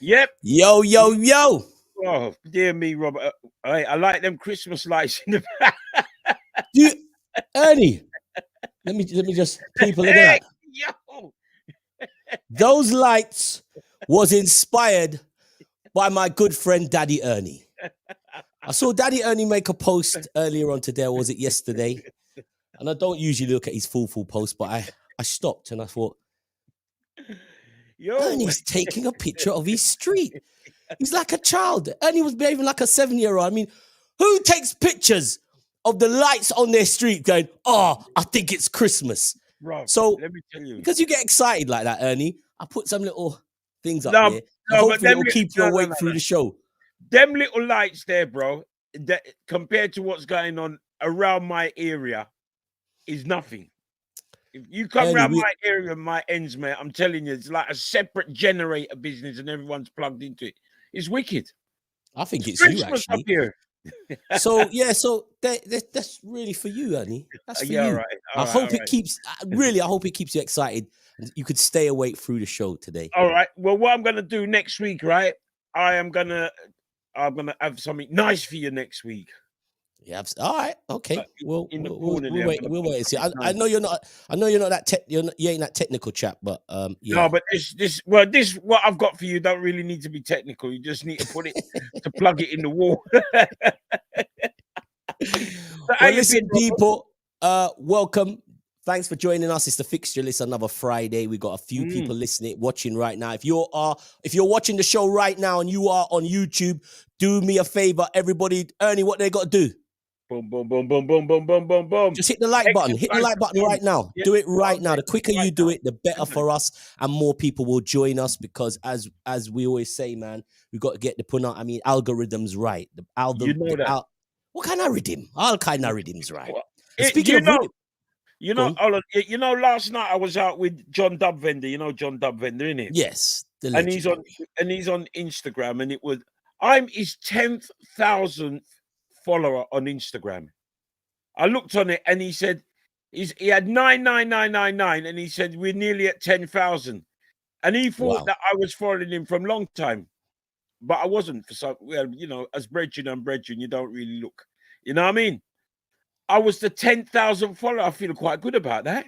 Yep. Yo, yo, yo. Oh, dear me, Robert. I like them Christmas lights in the back. Ernie, let me just people look at that. Yo. Those lights was inspired by my good friend Daddy Ernie. I saw Daddy Ernie make a post earlier on today, or was it yesterday? And I don't usually look at his full post, but I stopped and I thought, Yo. Ernie's taking a picture of his street. He's like a child. Ernie was behaving like a 7-year-old. I mean, who takes pictures of the lights on their street going, oh, I think it's Christmas? Bro, so, let me tell you. Because you get excited like that, Ernie, I put some little things up there. Hopefully it will keep you awake through the show. Them little lights there, bro, that compared to what's going on around my area is nothing. If you come around my area, my ends, mate, I'm telling you, it's like a separate generator business and everyone's plugged into it. It's wicked. I think it's you, actually. Up here. So, yeah, so that's really for you, Ernie. That's for you. Right. I hope it keeps you excited. You could stay awake through the show today. All right. Well, what I'm going to do next week, right? I'm going to have something nice for you next week. Yeah. All right. Okay. We'll wait and see. I know you're not that you ain't that technical chap, but yeah. No, but this what I've got for you don't really need to be technical. You just need to put it to plug it in the wall. Well, listen, people. Welcome. Thanks for joining us. It's the Fixture List, another Friday. We've got a few people watching right now. If you're watching the show right now and you are on YouTube, do me a favor, everybody. Ernie, what they got to do? Boom, boom, boom, boom, boom, boom, boom, boom, boom. Just hit the like button. Hit the like button right now. Yeah. Do it right now. The quicker you do it, the better for us, and more people will join us. Because as we always say, man, we got to get the algorithms right. The algorithm. What kind of rhythm? All kind of rhythms, right? Speaking of rhythm, last night I was out with John Dubvender. You know John Dubvender, innit? Yes, and he's on Instagram, and I'm his 10,000th follower on Instagram. I looked on it, and he said he had 99999, and he said we're nearly at 10,000, and he thought that I was following him from a long time, but I wasn't. For some, as brethren and brethren, you don't really look. You know what I mean? I was the 10,000 follower. I feel quite good about that.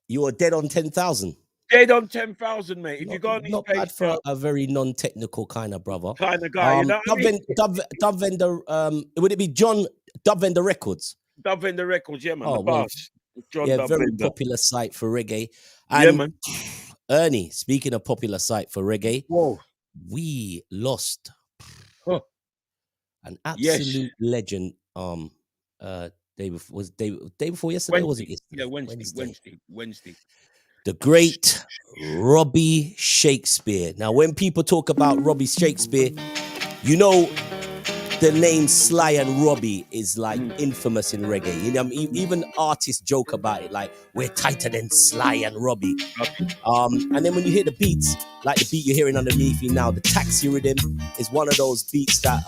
You are dead on 10,000. Dead on 10,000, mate. If you go on his not page, bad for a very non-technical kind of brother. Kind of guy. Dubvender, would it be John Dubvender Records? Dubvender Records, yeah, man. John Dubvender. Very popular site for reggae. And yeah, man. Ernie, speaking of popular site for reggae, we lost an absolute legend. Day before yesterday, was it yesterday? Yeah, Wednesday. The great Robbie Shakespeare. Now, when people talk about Robbie Shakespeare, you know the name Sly and Robbie is like infamous in reggae. You know, even artists joke about it, like we're tighter than Sly and Robbie. And then when you hear the beats, like the beat you're hearing underneath you now, the taxi rhythm is one of those beats that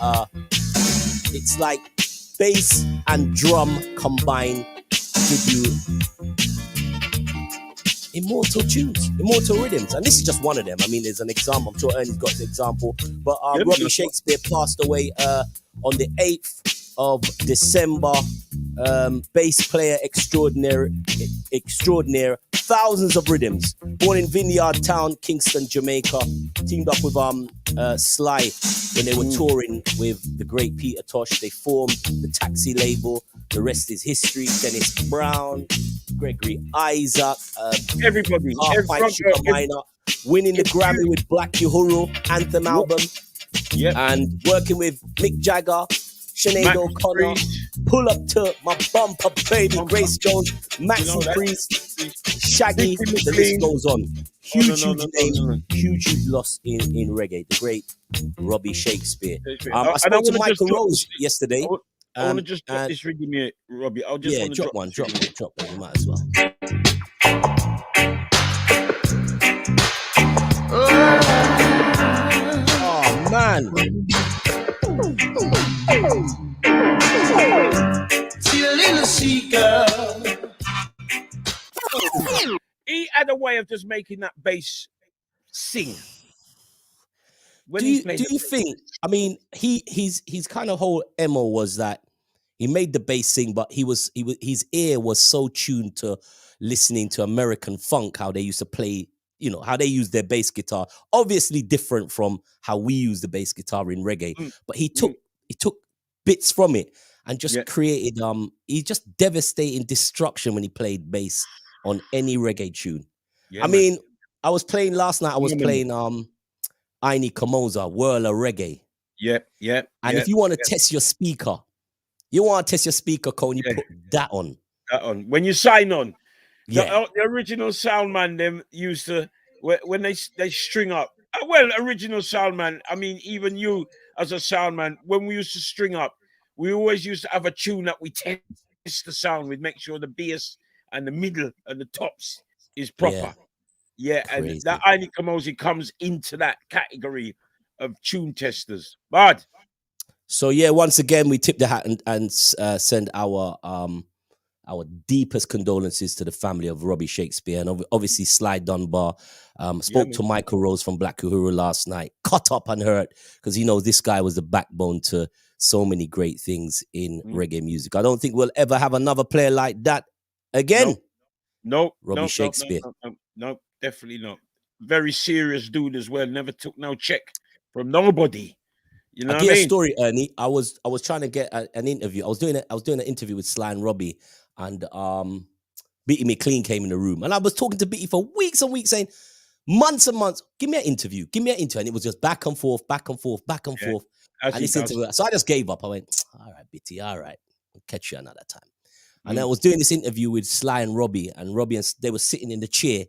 it's like bass and drum combined give you immortal tunes, immortal rhythms. And this is just one of them. I mean, there's an example. I'm sure Ernie's got an example. But Robbie Shakespeare passed away on the 8th of December. Bass player extraordinaire, thousands of rhythms. Born in Vineyard Town, Kingston, Jamaica. Teamed up with Sly when they were touring with the great Peter Tosh. They formed the Taxi label. The rest is history. Dennis Brown, Gregory Isaac, everybody. Minor, winning the Grammy with Black Uhuru Anthem album. Yep. And working with Mick Jagger, Sinead O'Connor, Pull Up to My Bumper Baby, Grace Jones, Maxi Priest, Shaggy, Nicky the list McLean. goes on. Huge, no, huge no, no, no, no. name, huge loss in reggae. The great Robbie Shakespeare. And I I spoke to want to just Michael drop Rose this. yesterday. I want to just drop And this rhythm here, Robbie. I just yeah, want to drop drop one. this rhythm. You might as well. Oh man. He had a way of just making that bass sing. When Do he you played do the you bass. think? I mean, his kind of whole MO was that he made the bass sing, but his ear was so tuned to listening to American funk, how they used to play, you know, how they use their bass guitar. Obviously different from how we use the bass guitar in reggae, but he took bits from it and just created he just devastating destruction when he played bass on any reggae tune. Yeah, I mean, I was playing last night. I was playing Aini Kamoza, Whirl of Reggae. Yep. And if you want to test your speaker, Cone, you put that on. That on. When you sign on, Yeah. the original sound man, them used to, when they string up. Well, original sound man, I mean, even you as a sound man, when we used to string up, we always used to have a tune that we test the sound. We'd make sure the bass and the middle and the tops is proper. Yeah, Crazy. and that Aini Kamosi comes into that category of tune testers. But so yeah, once again, we tip the hat and send our deepest condolences to the family of Robbie Shakespeare, and obviously Sly Dunbar. Spoke to Michael Rose from Black Uhuru last night, cut up and hurt, because he knows this guy was the backbone to so many great things in reggae music. I don't think we'll ever have another player like that again. Robbie Shakespeare. No, definitely not. Very serious dude as well. Never took no check from nobody. You know I'll what I mean? A story, Ernie. I was trying to get an interview. I was doing an interview with Sly and Robbie, and Bitty McLean came in the room, and I was talking to Bitty for weeks and weeks, saying, months and months, give me an interview, and it was just back and forth. And this interview, so I just gave up. I went, all right, Bitty, all right, I'll catch you another time. And I was doing this interview with Sly and Robbie, and they were sitting in the chair,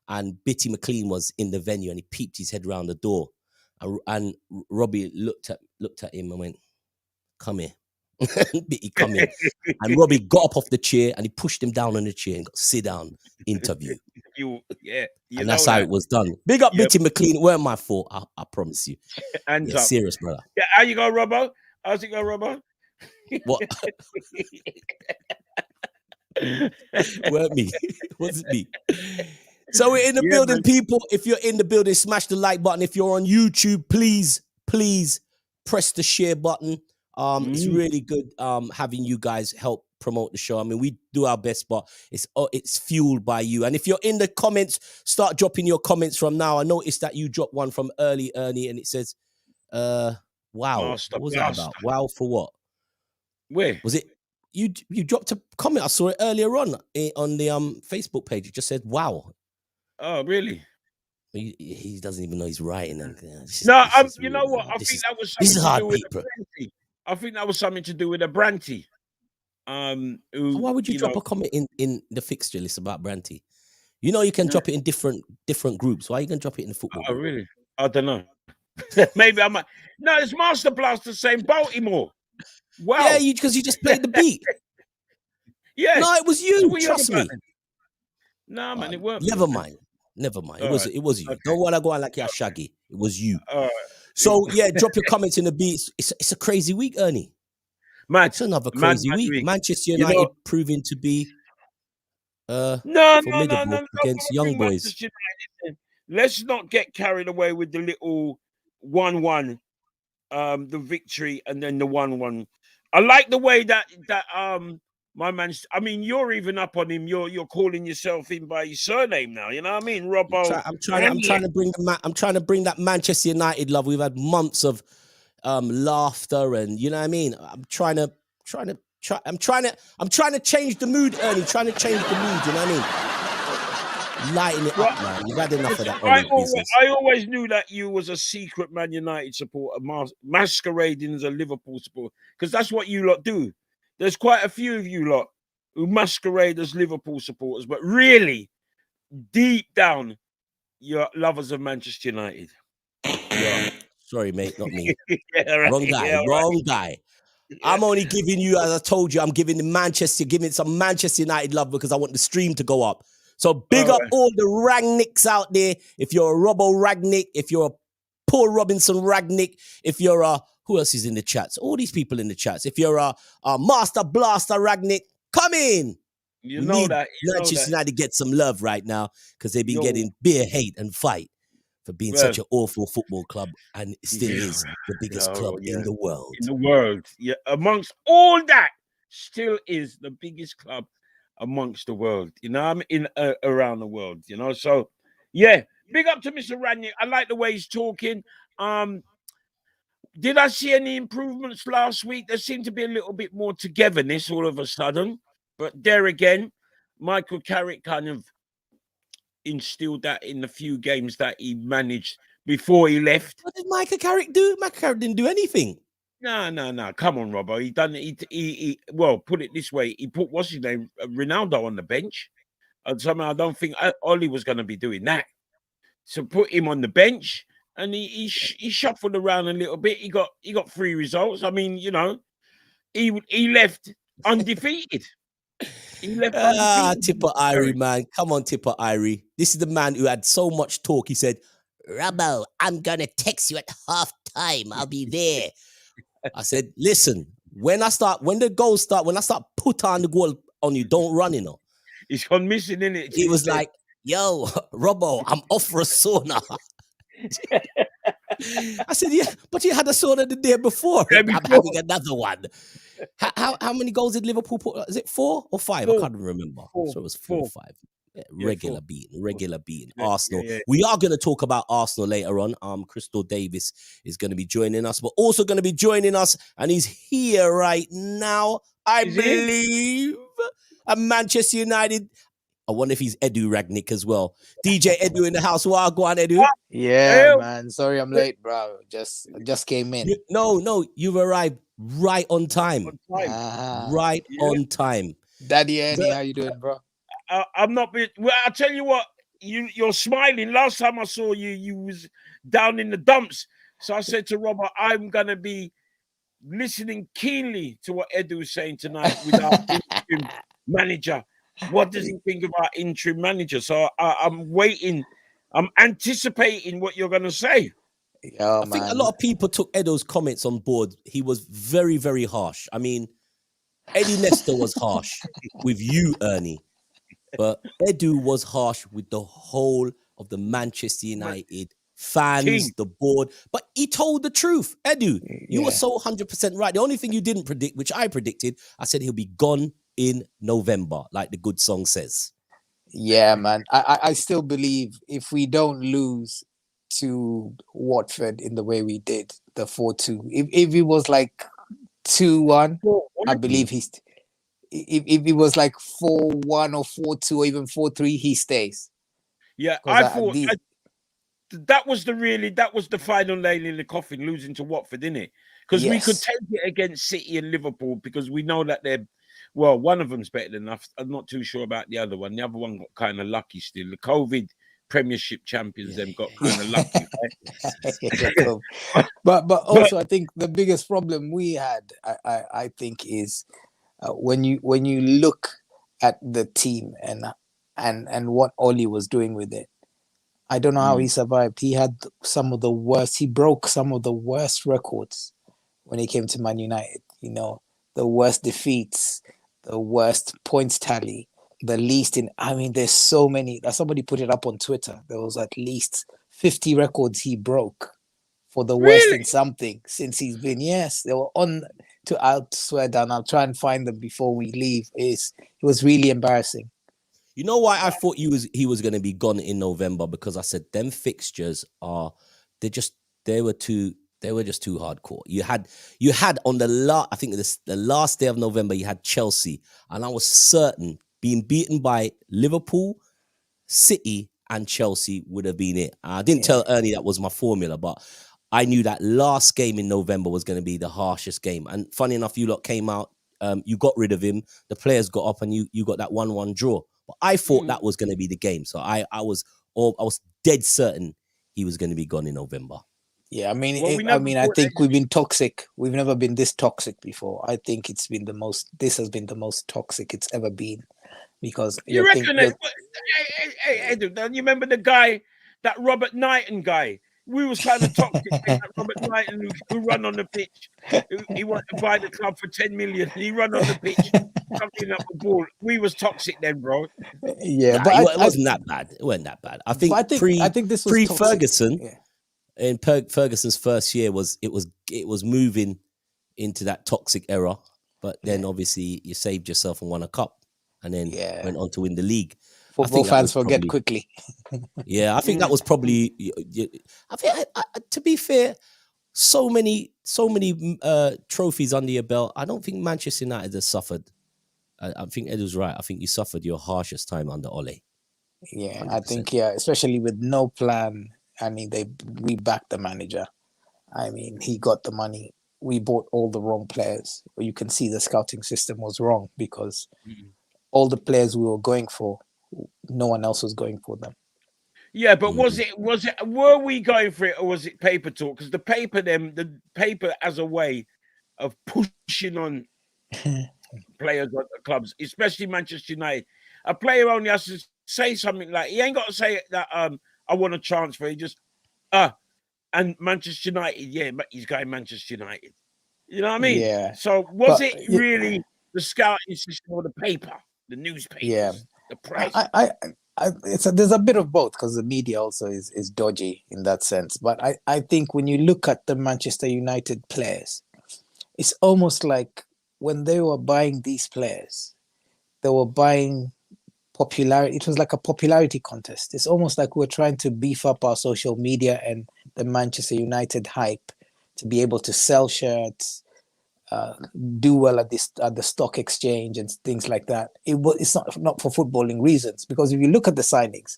and Bitty McLean was in the venue, and he peeped his head round the door, and Robbie looked at him and went, come here. Bitty, come here. And Robbie got up off the chair and he pushed him down on the chair and got sit down, interview. And that's how it was done. Big up Bitty McLean. It weren't my fault. I promise you. And serious, brother. Yeah, how you go, Robbo? How's it go, Robbo? What? Weren't me. It wasn't me. So we're in the building, man. People. If you're in the building, smash the like button. If you're on YouTube, please press the share button. It's really good having you guys help promote the show. I mean, we do our best, but it's fueled by you. And if you're in the comments, start dropping your comments from now. I noticed that you dropped one from early Ernie, and it says, wow. Master, what was that about? Wow for what? Where? Was it? You dropped a comment. I saw it earlier on the Facebook page. It just said, wow. Oh, really? He doesn't even know he's writing. You know what? I think that was this is hard, with people. I think that was something to do with a Branty. Why would you drop a comment in the fixture list about Branty? You know you can drop it in different groups. Why are you gonna drop it in the football group? Really? I don't know. Maybe I might. No, it's Master Blaster saying Baltimore. Wow. Yeah, because you just played the beat. Yeah. No, it was you. Trust me. No, man, it weren't. Never mind. It was you. Okay. Don't want to go on like you're Shaggy. It was you. So yeah, drop your comments in the beats. It's a crazy week, Ernie. It's another crazy week. Manchester United proving to be formidable against young boys. Let's not get carried away with the little 1-1, the victory, and then the 1-1. I like the way that my man. I mean, you're even up on him. You're calling yourself in by his surname now. You know what I mean, Robbo? I'm trying to bring that Manchester United love. We've had months of laughter, and you know what I mean. I'm trying to change the mood, Ernie. Trying to change the mood. You know what I mean? Lighten it up, man. You've had enough of that. I always knew that you was a secret Man United supporter, masquerading as a Liverpool supporter, because that's what you lot do. There's quite a few of you lot who masquerade as Liverpool supporters, but really, deep down, you're lovers of Manchester United. Sorry, mate, not me. Yeah, right. Wrong guy, Yeah, wrong guy. yeah. I'm only giving you, as I told you, I'm giving some Manchester United love because I want the stream to go up. So big All up right. all the Ragnicks out there. If you're a Robbo Ragnick, if you're a Paul Robinson Ragnick, if you're a, who else is in the chats? All these people in the chats. If you're a Master Blaster Ragnick, come in. You We know need that. You know Manchester that. United to get some love right now because they've been Yo, getting beer hate and fight for being well, such an awful football club, and it still yeah, is the biggest oh, club yeah. in the world. In the world. Yeah. Amongst all that, still is the biggest club amongst the world. You know, I'm in around the world, you know. So yeah, big up to Mr. Ranier. I like the way he's talking. Did I see any improvements last week? There seemed to be a little bit more togetherness all of a sudden. But there again, Michael Carrick kind of instilled that in the few games that he managed before he left. What did Michael Carrick do? Michael Carrick didn't do anything. No. Come on, Robbo. He done it. He well, put it this way. He put what's his name, Ronaldo, on the bench, and somehow I don't think Ollie was going to be doing that. So put him on the bench, and he shuffled around a little bit. He got 3 results. I mean, you know, he left undefeated. He left undefeated. Tipper Irie, man. Come on, Tipper Irie. This is the man who had so much talk. He said, Robbo, I'm going to text you at half time. I'll be there. I said, listen, when I start put on the goal on you, don't run, you know. He's gone missing, innit? He was like, yo, Robbo, I'm off for a sauna. I said, yeah, but you had a sauna the day before. I'm having another one. How many goals did Liverpool put? Is it 4 or 5? 4. I can't remember. So it was 4 or 5. Yeah, regular beating. Yeah, Arsenal. Yeah. We are going to talk about Arsenal later on. Crystal Davis is going to be joining us, but also going to be joining us, and he's here right now, I believe. At Manchester United. I wonder if he's Edu Ragnick as well. DJ Edu in the house. Well, go on, Edu. Yeah, man. Sorry I'm late, bro. Just came in. No, you've arrived right on time. On time. Daddy Annie, how you doing, bro? I'm not. Well, I'll tell you what. You're smiling. Last time I saw you, you was down in the dumps. So I said to Robert, I'm gonna be listening keenly to what Edu is saying tonight with our interim manager. What does he think about interim manager? So I'm waiting. I'm anticipating what you're gonna say. I think a lot of people took Edu's comments on board. He was very, very harsh. I mean, Eddie Nestor was harsh with you, Ernie. But Edu was harsh with the whole of the Manchester United fans, the board. But he told the truth. Edu, you were so 100% right. The only thing you didn't predict, which I predicted, I said he'll be gone in November, like the good song says. Yeah, man. I still believe if we don't lose to Watford in the way we did, the 4-2, if it was like 2-1, I believe if it was like 4-1 or 4-2 or even 4-3, he stays. Yeah, I thought that was the final nail in the coffin, losing to Watford, didn't it? Because we could take it against City and Liverpool because we know that they're, well, one of them's better than us. I'm not too sure about the other one. The other one got kind of lucky still. The COVID Premiership champions, them got kind of lucky. Right? but also, I think the biggest problem we had, I think, is when you look at the team and what Ollie was doing with it. I don't know how he survived. He had he broke some of the worst records when he came to Man United. You know, the worst defeats, the worst points tally, the least in, I mean, there's so many. Somebody put it up on Twitter. There was at least 50 records he broke for the worst in something since he's been. Yes, they were on to, I'll swear down, I'll try and find them before we leave. It was really embarrassing. You know why I thought he was going to be gone in November? Because I said them fixtures they were just too hardcore. You had on I think the last day of November, you had Chelsea, and I was certain being beaten by Liverpool, City, and Chelsea would have been it. I didn't tell Ernie that was my formula, but I knew that last game in November was going to be the harshest game. And funny enough, you lot came out, you got rid of him, the players got up, and you got that 1-1 draw. But I thought that was going to be the game. So I was dead certain he was going to be gone in November. Yeah, I mean, Well, I think we've been toxic. We've never been this toxic before. I think this has been the most toxic it's ever been, because you reckon it? Hey, Edu, you remember the guy, that Robert Knighton guy? We was kind of toxic. That Robert Knighton who run on the pitch. He wanted to buy the club for 10 million. He run on the pitch, something up the ball. We was toxic then, bro. Yeah, Nah, but it wasn't that bad. It wasn't that bad. I think this was toxic. Ferguson. Yeah. In Ferguson's first year was moving into that toxic era, but then obviously you saved yourself and won a cup, and then went on to win the league. Football fans forget quickly. Yeah, I think that was probably. I think, to be fair, so many trophies under your belt. I don't think Manchester United has suffered. I think Ed was right. I think you suffered your harshest time under Ole. Yeah, 100%. I think especially with no plan. I mean, we backed the manager. I mean, he got the money. We bought all the wrong players. You can see the scouting system was wrong, because all the players we were going for, no one else was going for them. Yeah, but were we going for it, or was it paper talk? Because the paper as a way of pushing on players at the clubs, especially Manchester United. A player only has to say something like, he ain't got to say that I want a transfer. He just and Manchester United, but he's going Manchester United. You know what I mean? Yeah. So was it really the scouting system or the paper, the newspapers, the press? There's a bit of both, because the media also is dodgy in that sense. But I think when you look at the Manchester United players, it's almost like when they were buying these players, they were buying popularity. It was like a popularity contest. It's almost like we're trying to beef up our social media and the Manchester United hype to be able to sell shirts, do well at the stock exchange and things like that. It's not for footballing reasons, because if you look at the signings,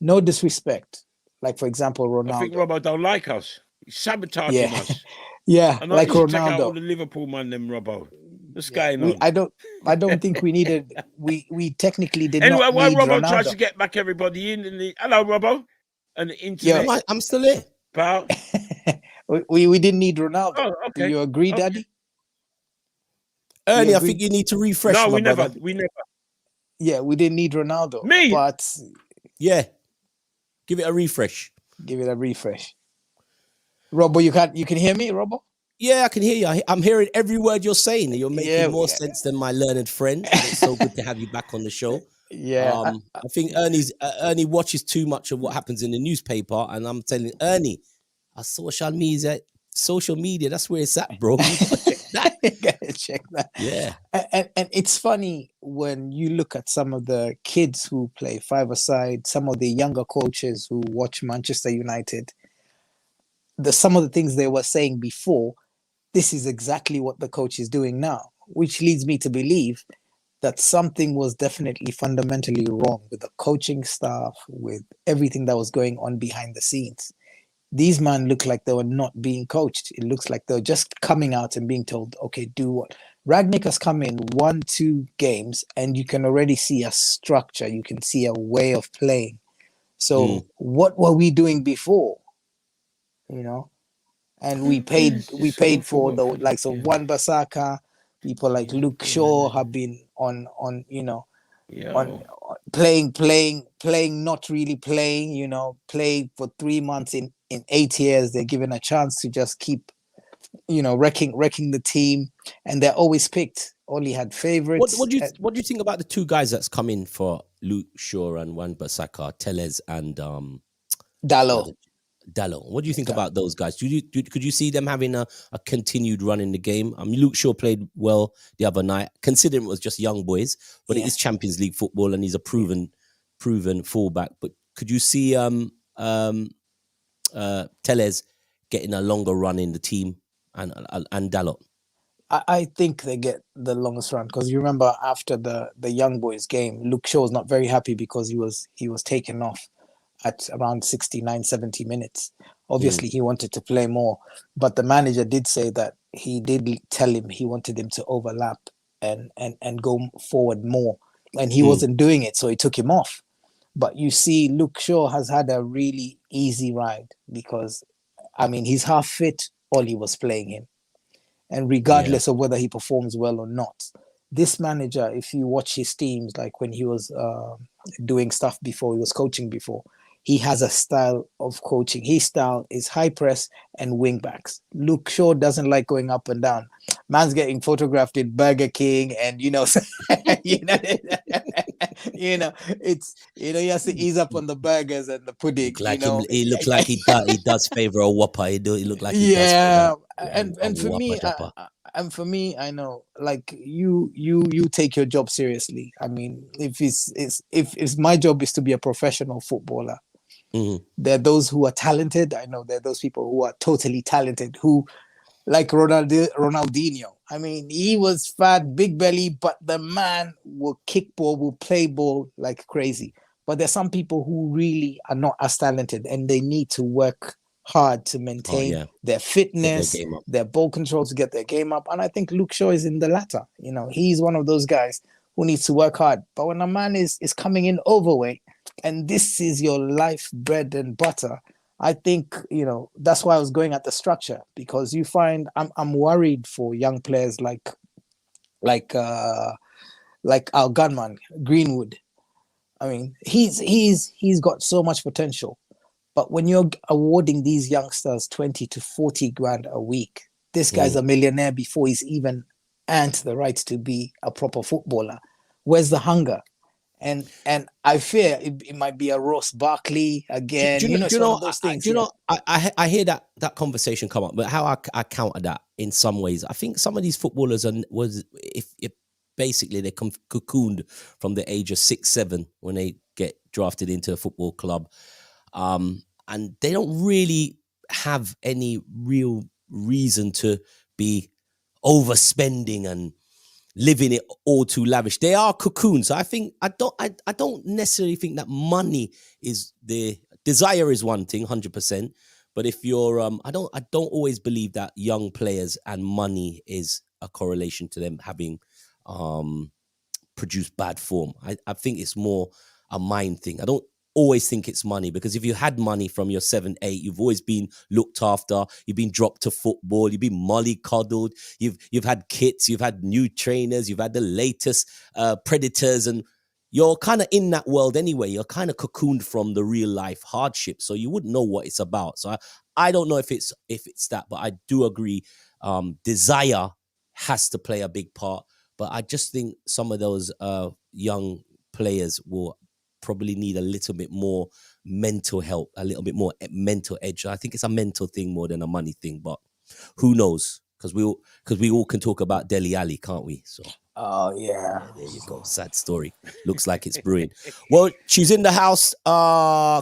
no disrespect, like for example Ronaldo. I think Robbo don't like us. He's sabotaging us. Yeah, I know like Ronaldo. Take out all Ronaldo. the Liverpool man, them Robbo. What's going on? I don't think we needed. We technically did anyway, not while need Robbo Ronaldo. tries to get back everybody in, hello Robbo, and the internet. Yeah, I'm still here, pal. we didn't need Ronaldo. Oh, okay. Do you agree, Daddy? Ernie, I think you need to refresh. No, we brother. never. Yeah, we didn't need Ronaldo. Me? But yeah, give it a refresh. Give it a refresh. Robbo, you can hear me, Robbo? Yeah, I can hear you. I'm hearing every word you're saying. You're making more sense than my learned friend. It's so good to have you back on the show. Yeah, I think Ernie watches too much of what happens in the newspaper, and I'm telling Ernie, social media, that's where it's at, bro. You gotta check that. Yeah, and it's funny when you look at some of the kids who play five-a-side, some of the younger coaches who watch Manchester United. Some of the things they were saying before, this is exactly what the coach is doing now, which leads me to believe that something was definitely fundamentally wrong with the coaching staff, with everything that was going on behind the scenes. These men look like they were not being coached. It looks like they were just coming out and being told, okay, do what. Ragnick has come in 1-2 games, and you can already see a structure. You can see a way of playing. So what were we doing before? You know, and we paid for the likes of Wan-Bissaka. People like Luke Shaw have been on playing, not really playing. Play for 3 months in 8 years. They're given a chance to just keep, wrecking the team, and they're always picked. Only had favorites. What do you think about the two guys that's come in for Luke Shaw and Wan-Bissaka, Tellez and Dalot? What do you think about those guys? Could you see them having a continued run in the game? I mean, Luke Shaw played well the other night, considering it was just young boys, but it is Champions League football, and he's a proven fullback. But could you see Tellez getting a longer run in the team, and Dalot? I think they get the longest run, because you remember after the young boys game, Luke Shaw was not very happy because he was taken off at around 69, 70 minutes. Obviously, he wanted to play more, but the manager did say that he did tell him he wanted him to overlap and go forward more and he wasn't doing it, so he took him off. But you see, Luke Shaw has had a really easy ride because, I mean, he's half fit. Ollie was playing him, and regardless of whether he performs well or not, this manager, if you watch his teams, like when he was doing stuff before, he was coaching before, he has a style of coaching. His style is high press and wing backs. Luke Shaw doesn't like going up and down. Man's getting photographed in Burger King, and you know, it's he has to ease up on the burgers and the pudding. He looks like he does favor a Whopper. He look like he does. And for me, for me, I know, like you take your job seriously. I mean, if my job is to be a professional footballer, there are those who are talented. I know there are those people who are totally talented, who, like Ronaldinho. I mean, he was fat, big belly, but the man will kick ball, will play ball like crazy. But there's some people who really are not as talented, and they need to work hard to maintain their fitness, their ball control, to get their game up. And I think Luke Shaw is in the latter. He's one of those guys who needs to work hard. But when a man is coming in overweight, and this is your life, bread and butter, I think, that's why I was going at the structure, because you find I'm worried for young players like our gunman Greenwood. I mean, he's got so much potential, but when you're awarding these youngsters 20 to 40 grand a week, this guy's a millionaire before he's even earned the right to be a proper footballer. Where's the hunger? And I fear it might be a Ross Barkley again. Those things. I hear that conversation come up, but how I counter that in some ways, I think some of these footballers if basically they come cocooned from the age of 6, 7 when they get drafted into a football club, and they don't really have any real reason to be overspending and living it all too lavish. They are cocoons. I think I don't necessarily think that money is the desire is one thing, 100%. But if you're I don't always believe that young players and money is a correlation to them having produced bad form. I think it's more a mind thing. I don't always think it's money, because if you had money from your 7, 8, you've always been looked after, you've been dropped to football, you've been mollycoddled, you've had kits, you've had new trainers, you've had the latest predators, and you're kind of in that world anyway. You're kind of cocooned from the real life hardship, so you wouldn't know what it's about. So I don't know if it's that, but I do agree desire has to play a big part. But I just think some of those young players will probably need a little bit more mental help, a little bit more mental edge. I think it's a mental thing more than a money thing, but who knows? Because we all can talk about Dele Alli, can't we? So yeah, there you go. Sad story. Looks like it's brewing. Well, she's in the house.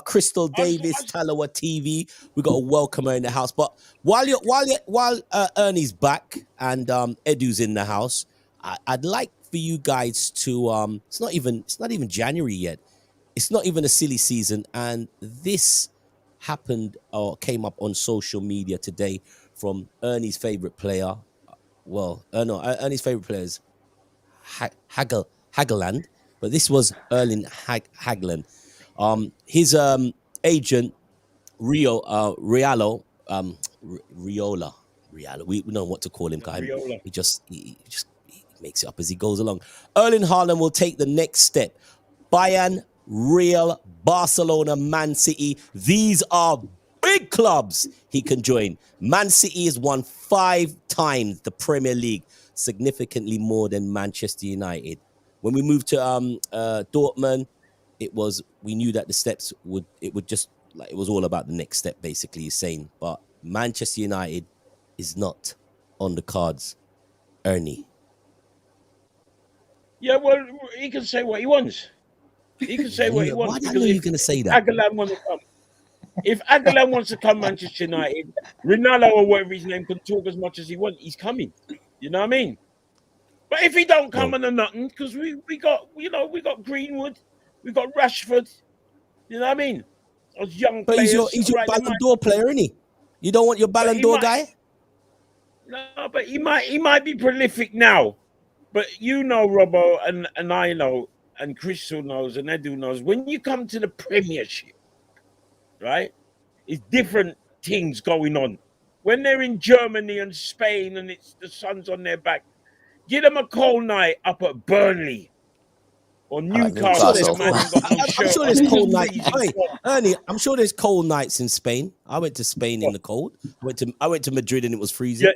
Crystal Davis, Talawa TV. We got to welcome her in the house. But while Ernie's back and Edu's in the house, I'd like for you guys to it's not even January yet. It's not even a silly season, and this happened or came up on social media today from Ernie's favorite player. Ernie's favorite player is Hageland, but this was Erling Haaland. His agent Riola. We don't know what to call him. He just makes it up as he goes along. Erling Haaland will take the next step. Bayern, Real, Barcelona, Man City. These are big clubs he can join. Man City has won 5 times the Premier League, significantly more than Manchester United. When we moved to Dortmund, we knew that the steps it was all about the next step, basically, he's saying. But Manchester United is not on the cards. Ernie. Yeah, well, he can say what he wants. He can say what he wants. Why do I know you're going to say that? Aguilar wants to come. If Aguilar wants to come Manchester United, Ronaldo or whatever his name can talk as much as he wants. He's coming. You know what I mean? But if he don't come and nothing, because we got Greenwood, we got Rashford. You know what I mean? Those young players. But he's your Ballon d'Or player, isn't he? You don't want your Ballon d'Or guy? No, but he might be prolific now. But Robbo, and I know, and Crystal knows and Edu knows, when you come to the Premiership, right, it's different things going on. When they're in Germany and Spain and it's the sun's on their back, give them a cold night up at Burnley or Newcastle. Newcastle. Man ain't got no I'm shirt sure on, there's it's cold nights. freezing Wait, cold. Ernie, I'm sure there's cold nights in Spain. I went to Spain in the cold. I went to Madrid and it was freezing.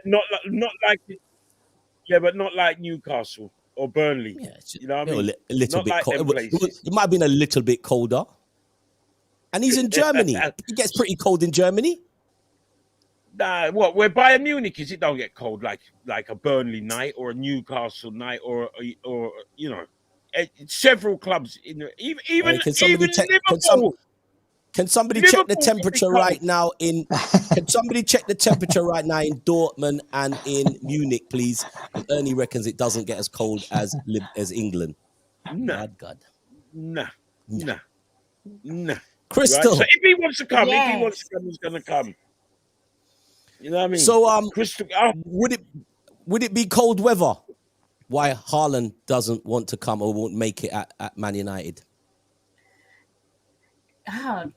Yeah, but not like Newcastle or Burnley. Yeah, it's just, You know what I mean? a little Not bit like cold. them places. It might have been a little bit colder. And he's in Germany. It gets pretty cold in Germany. Nah, what? Where Bayern Munich is, it don't get cold like a Burnley night or a Newcastle night or you know, several clubs in the, even Can somebody check? Liverpool. Can somebody check the Liverpool temperature pretty right now in? Can somebody check the temperature right now in Dortmund and in Munich, please? Ernie reckons it doesn't get as cold as England. Nah, God. nah. Crystal. Right? So if he wants to come, Yes. he's gonna come. You know what I mean? So Crystal. would it be cold weather? Why Haaland doesn't want to come or won't make it at Man United? Oh,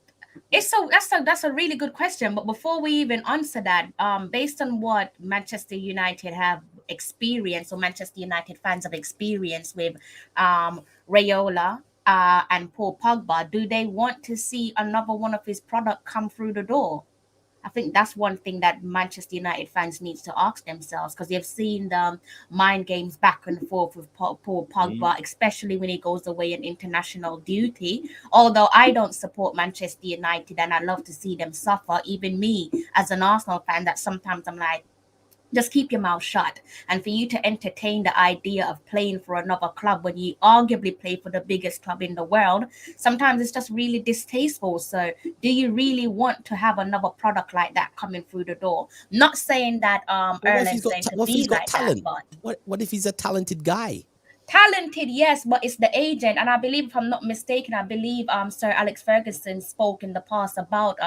that's a really good question. But before we even answer that, based on what Manchester United have experienced, or Manchester United fans have experienced with Raiola and Paul Pogba, do they want to see another one of his product come through the door? I think that's one thing that Manchester United fans needs to ask themselves, because they've seen the mind games back and forth with Paul Pogba, especially when he goes away on international duty. Although I don't support Manchester United and I love to see them suffer, even me as an Arsenal fan, that sometimes I'm like, just keep your mouth shut. And for you to entertain the idea of playing for another club when you arguably play for the biggest club in the world, sometimes it's just really distasteful. So do you really want to have another product like that coming through the door? Not saying that Erling's going to be like talent? that, but What if he's a talented guy? talented, yes, but it's the agent. And I believe, if I'm not mistaken, Sir Alex Ferguson spoke in the past about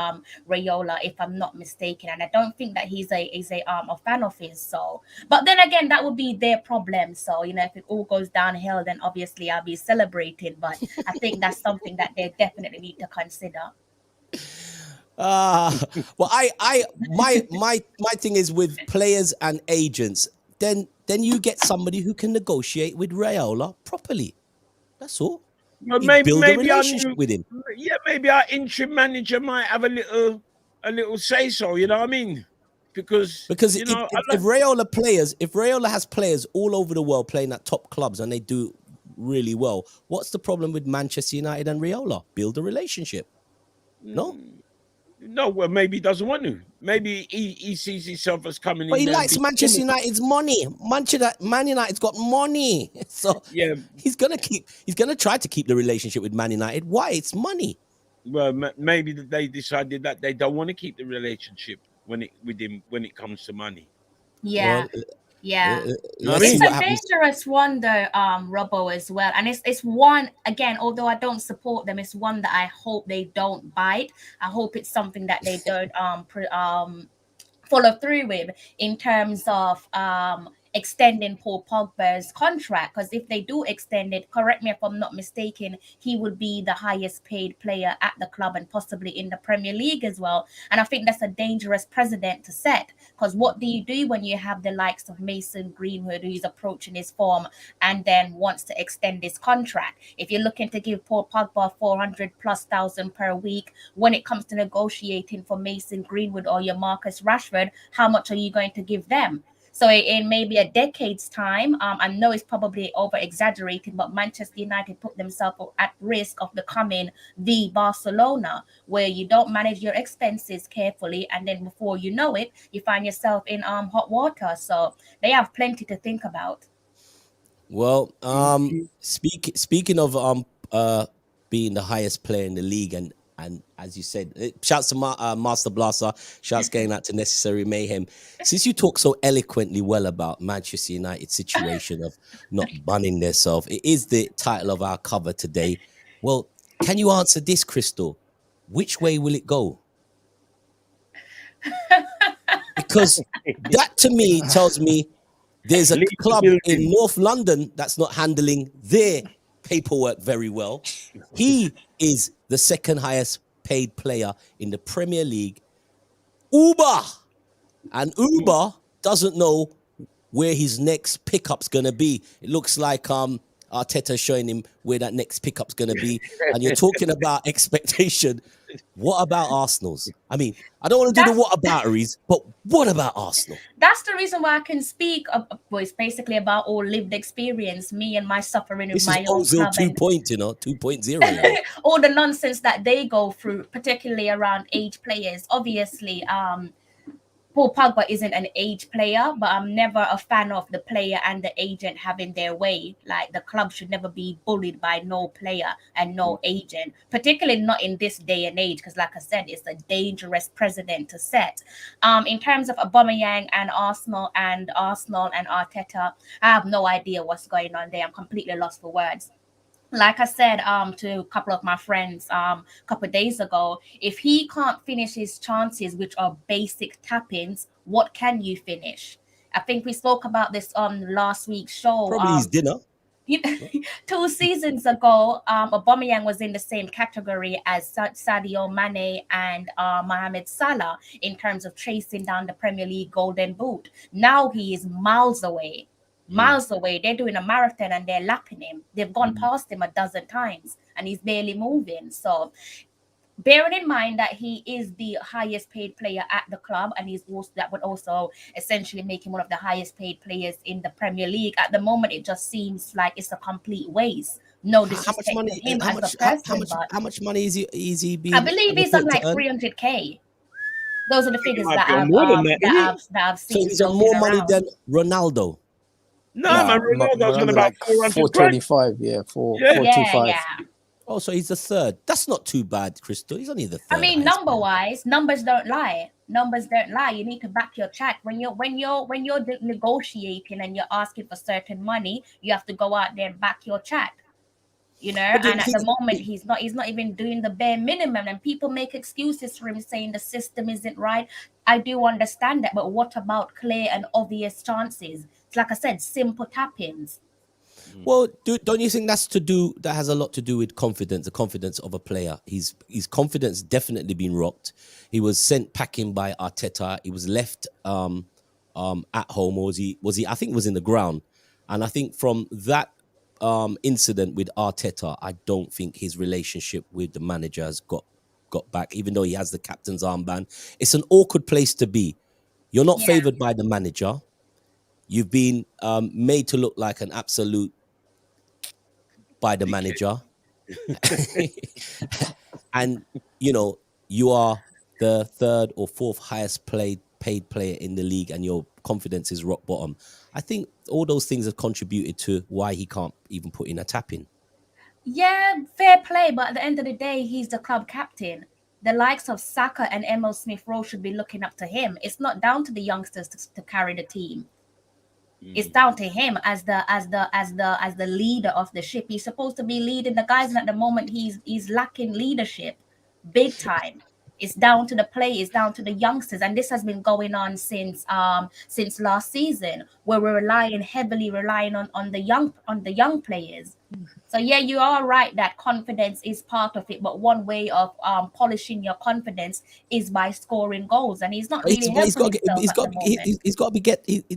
Raiola, if I'm not mistaken, and I don't think that he's a fan of his. So, but then again, that would be their problem. So, you know, if it all goes downhill, then obviously I'll be celebrating. But I think that's something that they definitely need to consider. Well, my thing is with players and agents. Then you get somebody who can negotiate with Raiola properly. That's all. Well, Build a maybe relationship with him. Yeah, maybe our interim manager might have a little say so. You know what I mean? Because if Raiola has players all over the world playing at top clubs and they do really well, what's the problem with Manchester United and Raiola? Build a relationship. No, well, maybe he doesn't want to. Maybe he sees himself as coming but in. he likes Manchester United's money. Man United's got money, so yeah, he's gonna try to keep the relationship with Man United. Why? It's money. Well, maybe they decided that they don't want to keep the relationship with him when it comes to money. Yeah. Well, Yeah, let's see it's what a happens. dangerous one though, Robbo, as well. And it's one, again, although I don't support them, it's one that I hope they don't bite. I hope it's something that they don't follow through with in terms of extending Paul Pogba's contract, because if they do extend it, correct me if I'm not mistaken, he would be the highest paid player at the club and possibly in the Premier League as well. And I think that's a dangerous precedent to set, because what do you do when you have the likes of Mason Greenwood, who's approaching his form and then wants to extend his contract? If you're looking to give Paul Pogba 400,000+ per week, when it comes to negotiating for Mason Greenwood or your Marcus Rashford, how much are you going to give them? So in maybe a decade's time, I know it's probably over-exaggerated, but Manchester United put themselves at risk of becoming the Barcelona, where you don't manage your expenses carefully, and then before you know it, you find yourself in hot water. So they have plenty to think about. Well, speaking of being the highest player in the league, and as you said, shouts to Master Blaster, shouts going out to Necessary Mayhem. Since you talk so eloquently well about Manchester United's situation of not bunning themselves, it is the title of our cover today. Well, can you answer this, Crystal? Which way will it go? Because that to me tells me there's a club in North London that's not handling their paperwork very well. He is the second highest paid player in the Premier League. Uber. And Uber doesn't know where his next pickup's going to be. It looks like Arteta's showing him where that next pickup's going to be. And you're talking about expectation. What about Arsenal's? I mean, I don't want to do the whatabouteries, but what about Arsenal? That's the reason why I can speak it's basically about all lived experience, me and my suffering with my own club. 2.0. All the nonsense that they go through, particularly around age players. Obviously, Paul Pogba isn't an age player, but I'm never a fan of the player and the agent having their way. Like, the club should never be bullied by no player and no agent, particularly not in this day and age, because like I said, it's a dangerous precedent to set. In terms of Aubameyang and Arsenal and Arteta, I have no idea what's going on there. I'm completely lost for words. Like I said to a couple of my friends a couple of days ago, if he can't finish his chances, which are basic tap-ins, what can you finish? I think we spoke about this on last week's show. Probably his dinner. 2 seasons ago, Aubameyang was in the same category as Sadio Mane and Mohamed Salah in terms of chasing down the Premier League Golden Boot. Now he is miles away. They're doing a marathon and they're lapping him. They've gone past him a dozen times and he's barely moving. So bearing in mind that he is the highest paid player at the club, and that would also essentially make him one of the highest paid players in the Premier League. At the moment, it just seems like it's a complete waste. No disrespect to him as a person, how much money is he being? I believe he's on like 300k. Those are the figures that I've seen. So he's on more money than Ronaldo. No, man, Ronaldo's on about 425. Yeah, 425. Yeah. Oh, so he's the third. That's not too bad, Crystal. He's only the third. I mean, number-wise, numbers don't lie. You need to back your check. When you're negotiating and you're asking for certain money, you have to go out there and back your check. You know, and at the moment he's not even doing the bare minimum, and people make excuses for him saying the system isn't right. I do understand that, but what about clear and obvious chances? It's like I said, simple tap-ins. Well, don't you think that has a lot to do with confidence, the confidence of a player? His confidence definitely been rocked. He was sent packing by Arteta. He was left at home, or was he? I think it was in the ground. And I think from that incident with Arteta, I don't think his relationship with the manager has got back, even though he has the captain's armband. It's an awkward place to be. You're not favoured by the manager. You've been made to look like an absolute by the manager. And, you know, you are the third or fourth highest paid player in the league, and your confidence is rock bottom. I think all those things have contributed to why he can't even put in a tap in. Yeah, fair play, but at the end of the day, he's the club captain. The likes of Saka and Emil Smith-Rowe should be looking up to him. It's not down to the youngsters to carry the team. It's down to him as the leader of the ship. He's supposed to be leading the guys, and at the moment he's lacking leadership big time. It's down to the play, it's down to the youngsters, and this has been going on since last season, where we're heavily relying on the young players. So yeah, you are right that confidence is part of it, but one way of polishing your confidence is by scoring goals, and he's not really helping himself at the moment.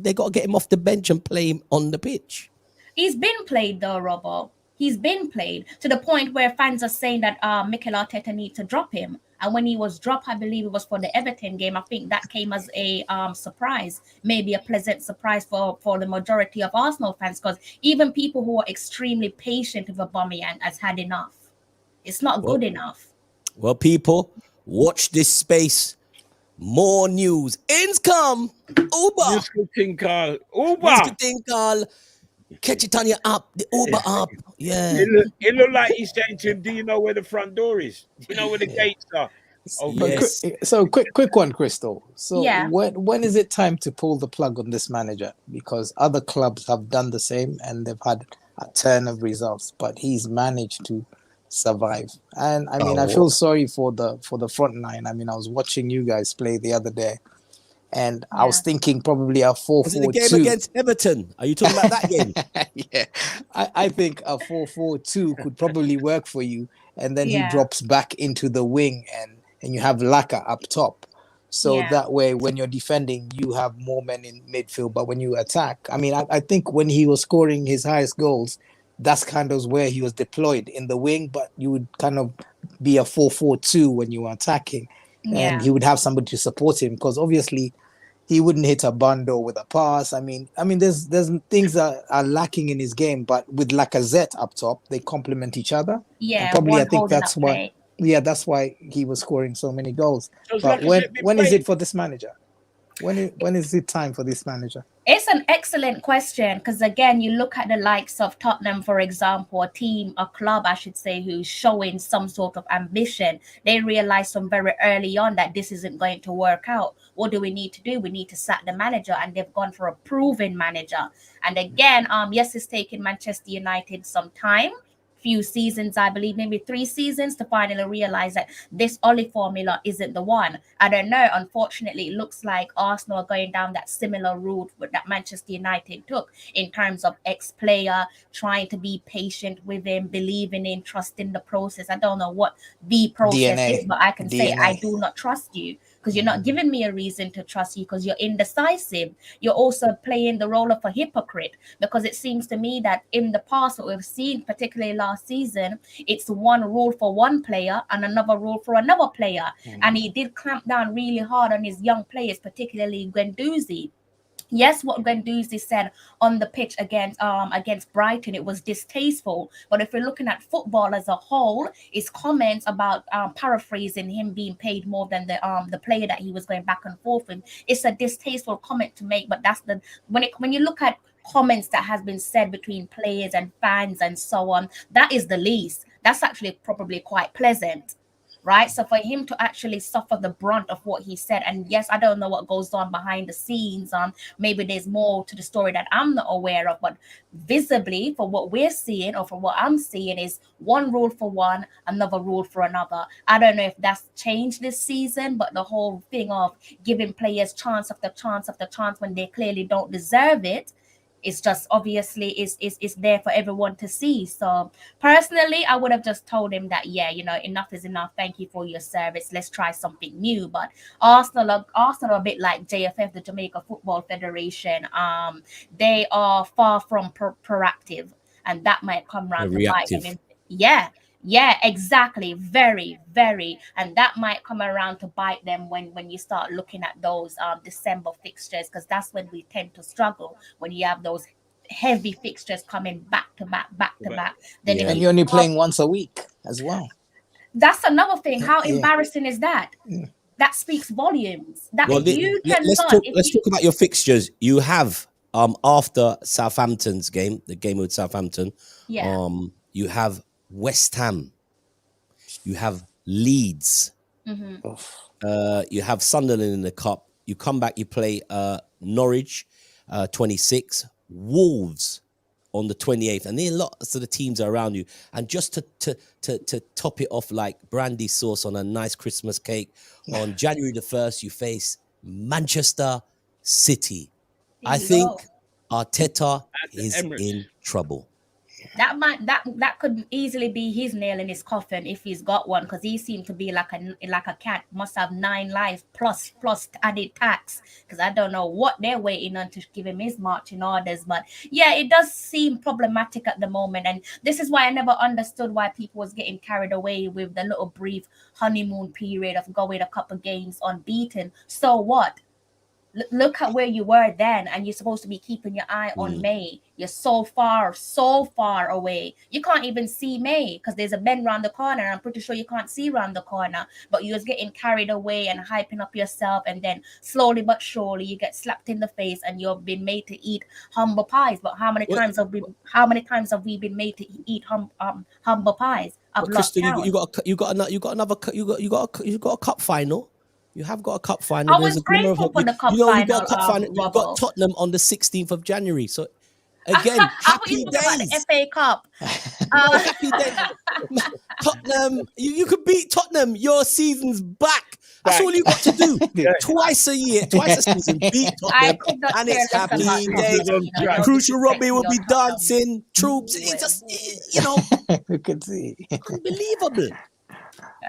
They got to get him off the bench and play him on the pitch. He's been played though, Robbo. He's been played to the point where fans are saying that Mikel Arteta needs to drop him. And when he was dropped, I believe it was for the Everton game. I think that came as a surprise, maybe a pleasant surprise for the majority of Arsenal fans, because even people who are extremely patient with Aubameyang has had enough. It's not good enough. Well, people, watch this space. More news. Ins come. Uber. Catch it on your app. The Uber app. Yeah. It look like he's saying to him, do you know where the front door is? Do you know where the gates are? Oh, yes. So quick one, Crystal. So when is it time to pull the plug on this manager? Because other clubs have done the same and they've had a turn of results, but he's managed to survive. And I mean, I feel sorry for the front line. I mean, I was watching you guys play the other day, And I was thinking probably a 4-4-2. Was it the game against Everton? Are you talking about that game? Yeah, I think a 4-4-2 could probably work for you, and then he Yeah. drops back into the wing, and you have Laka up top. So Yeah. that way, when you're defending, you have more men in midfield. But when you attack, I mean, I think when he was scoring his highest goals, that's kind of where he was deployed in the wing. But you would kind of be a 4-4-2 when you were attacking, and he would have somebody to support him, because obviously he wouldn't hit a bundle with a pass. I mean, there's things that are lacking in his game, but with Lacazette up top, they complement each other. Yeah, and probably one I think holding that's up why. play. Yeah, that's why he was scoring so many goals. So it's But like a when is it for this manager? When is it time for this manager? It's an excellent question, because again, you look at the likes of Tottenham, for example, a club, I should say, who's showing some sort of ambition. They realized from very early on that this isn't going to work out. What do we need to do? We need to sack the manager, and they've gone for a proven manager. And again, yes, it's taken Manchester United some time. Few seasons, I believe, maybe 3 seasons, to finally realize that this Oli formula isn't the one. I don't know. Unfortunately, it looks like Arsenal are going down that similar route that Manchester United took, in terms of ex-player, trying to be patient with him, believing in, trusting the process. I don't know what the process DNA. is, but I can say DNA. I do not trust you, because you're not giving me a reason to trust you, because you're indecisive. You're also playing the role of a hypocrite, because it seems to me that in the past, what we've seen, particularly last season, it's one rule for one player and another rule for another player. And he did clamp down really hard on his young players, particularly Guendouzi. Yes, what Guendouzi said on the pitch against Brighton, it was distasteful. But if we're looking at football as a whole, his comments about paraphrasing him being paid more than the player that he was going back and forth with, it's a distasteful comment to make. But that's when you look at comments that has been said between players and fans and so on, that is the least. That's actually probably quite pleasant. Right, so for him to actually suffer the brunt of what he said, and yes, I don't know what goes on behind the scenes. Maybe there's more to the story that I'm not aware of, but visibly, for what we're seeing, or for what I'm seeing, is one rule for one, another rule for another. I don't know if that's changed this season, but the whole thing of giving players chance after chance after chance when they clearly don't deserve it, it's just obviously is there for everyone to see. So personally, I would have just told him that, yeah, enough is enough. Thank you for your service. Let's try something new. But Arsenal are a bit like JFF, the Jamaica Football Federation. They are far from proactive, and that might come round to bite them. Yeah, exactly. Very, very. And that might come around to bite them when you start looking at those December fixtures, because that's when we tend to struggle, when you have those heavy fixtures coming back to back. Then and you're only playing once a week as well. That's another thing. How embarrassing is that? That speaks volumes. Let's talk about your fixtures. You have after Southampton's game, the game with Southampton, you have West Ham, you have Leeds, you have Sunderland in the cup. You come back, you play Norwich 26, Wolves on the 28th, and then lots of the teams are around you. And just to top it off like brandy sauce on a nice Christmas cake, on January the 1st, you face Manchester City. I think Arteta is in trouble. That could easily be his nail in his coffin, if he's got one, because he seemed to be like a cat, must have 9 lives plus added tax, because I don't know what they're waiting on to give him his marching orders. But yeah, it does seem problematic at the moment, and this is why I never understood why people was getting carried away with the little brief honeymoon period of going a couple games unbeaten. So what? Look at where you were then, and you're supposed to be keeping your eye on May. You're so far away. You can't even see May because there's a bend around the corner. I'm pretty sure you can't see around the corner, but you're just getting carried away and hyping up yourself, and then slowly but surely you get slapped in the face and you've been made to eat humble pies. But how many times have we been made to eat humble pies? Kristen, you got a cup final. You have got a cup final. I was grateful for the cup final. You got a cup final. You've got Tottenham on the 16th of January. So again, happy days. About the FA Cup. Happy days. Tottenham, you could beat Tottenham. Your season's back. That's all you got to do. Yeah. Twice a year, twice a season, beat I Tottenham, could not and care it's less about happy Tottenham, days. on you know, track. no Crucial Robbie will disrespect be to your dancing, troops. It's just, you know, You could see. unbelievable.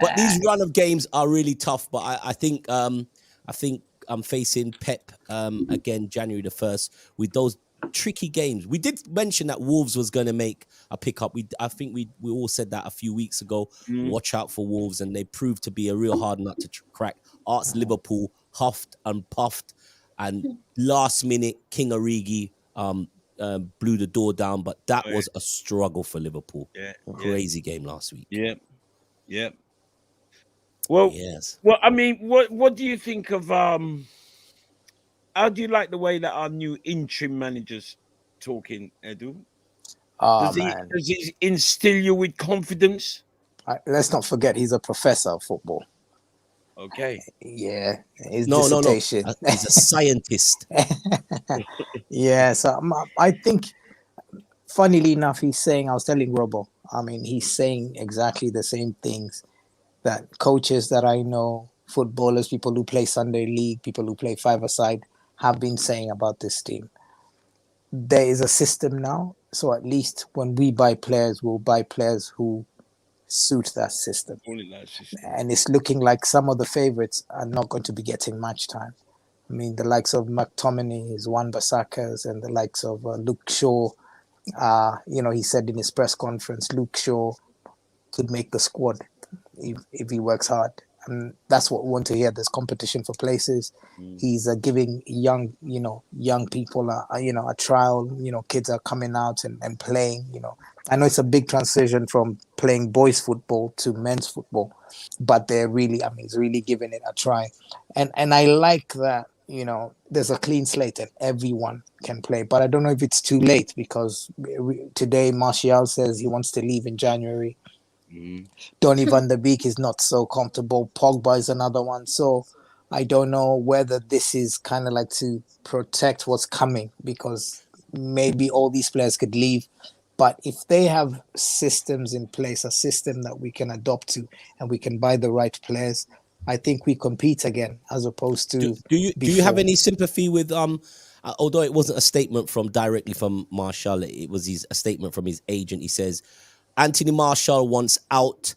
But these run of games are really tough. But I think I'm facing Pep again January the 1st with those tricky games. We did mention that Wolves was going to make a pickup. I think we all said that a few weeks ago. Watch out for Wolves, and they proved to be a real hard nut to crack. Arts Liverpool huffed and puffed, and last minute King Origi blew the door down. But that was a struggle for Liverpool. Yeah, Crazy game last week. Yeah. Well, yes. Well, I mean, what do you think of how do you like the way that our new interim manager's talking, Edu? Oh, Does man. he instill you with confidence? Let's not forget he's a professor of football. Okay. Yeah. His No. dissertation. He's a scientist. Yeah. So I think, funnily enough, I was telling Robo, I mean, he's saying exactly the same things that coaches that I know, footballers, people who play Sunday league, people who play five-a-side have been saying about this team. There is a system now, so at least when we buy players, we'll buy players who suit that system. And it's looking like some of the favourites are not going to be getting match time. I mean, the likes of McTominay, Wan-Bissakas, and the likes of Luke Shaw. He said in his press conference, Luke Shaw could make the squad if he works hard. And that's what we want to hear. There's competition for places. He's giving young people a trial. Kids are coming out and playing. I know it's a big transition from playing boys football to men's football, but he's really giving it a try. And I like that, there's a clean slate and everyone can play. But I don't know if it's too late, because today Martial says he wants to leave in January. Donny van der Beek is not so comfortable. Pogba is another one. So I don't know whether this is kind of like to protect what's coming, because maybe all these players could leave. But if they have systems in place, a system that we can adopt to, and we can buy the right players, I think we compete again, as opposed to do you have any sympathy with although it wasn't a statement directly from Martial, it was a statement from his agent. He says Anthony Martial wants out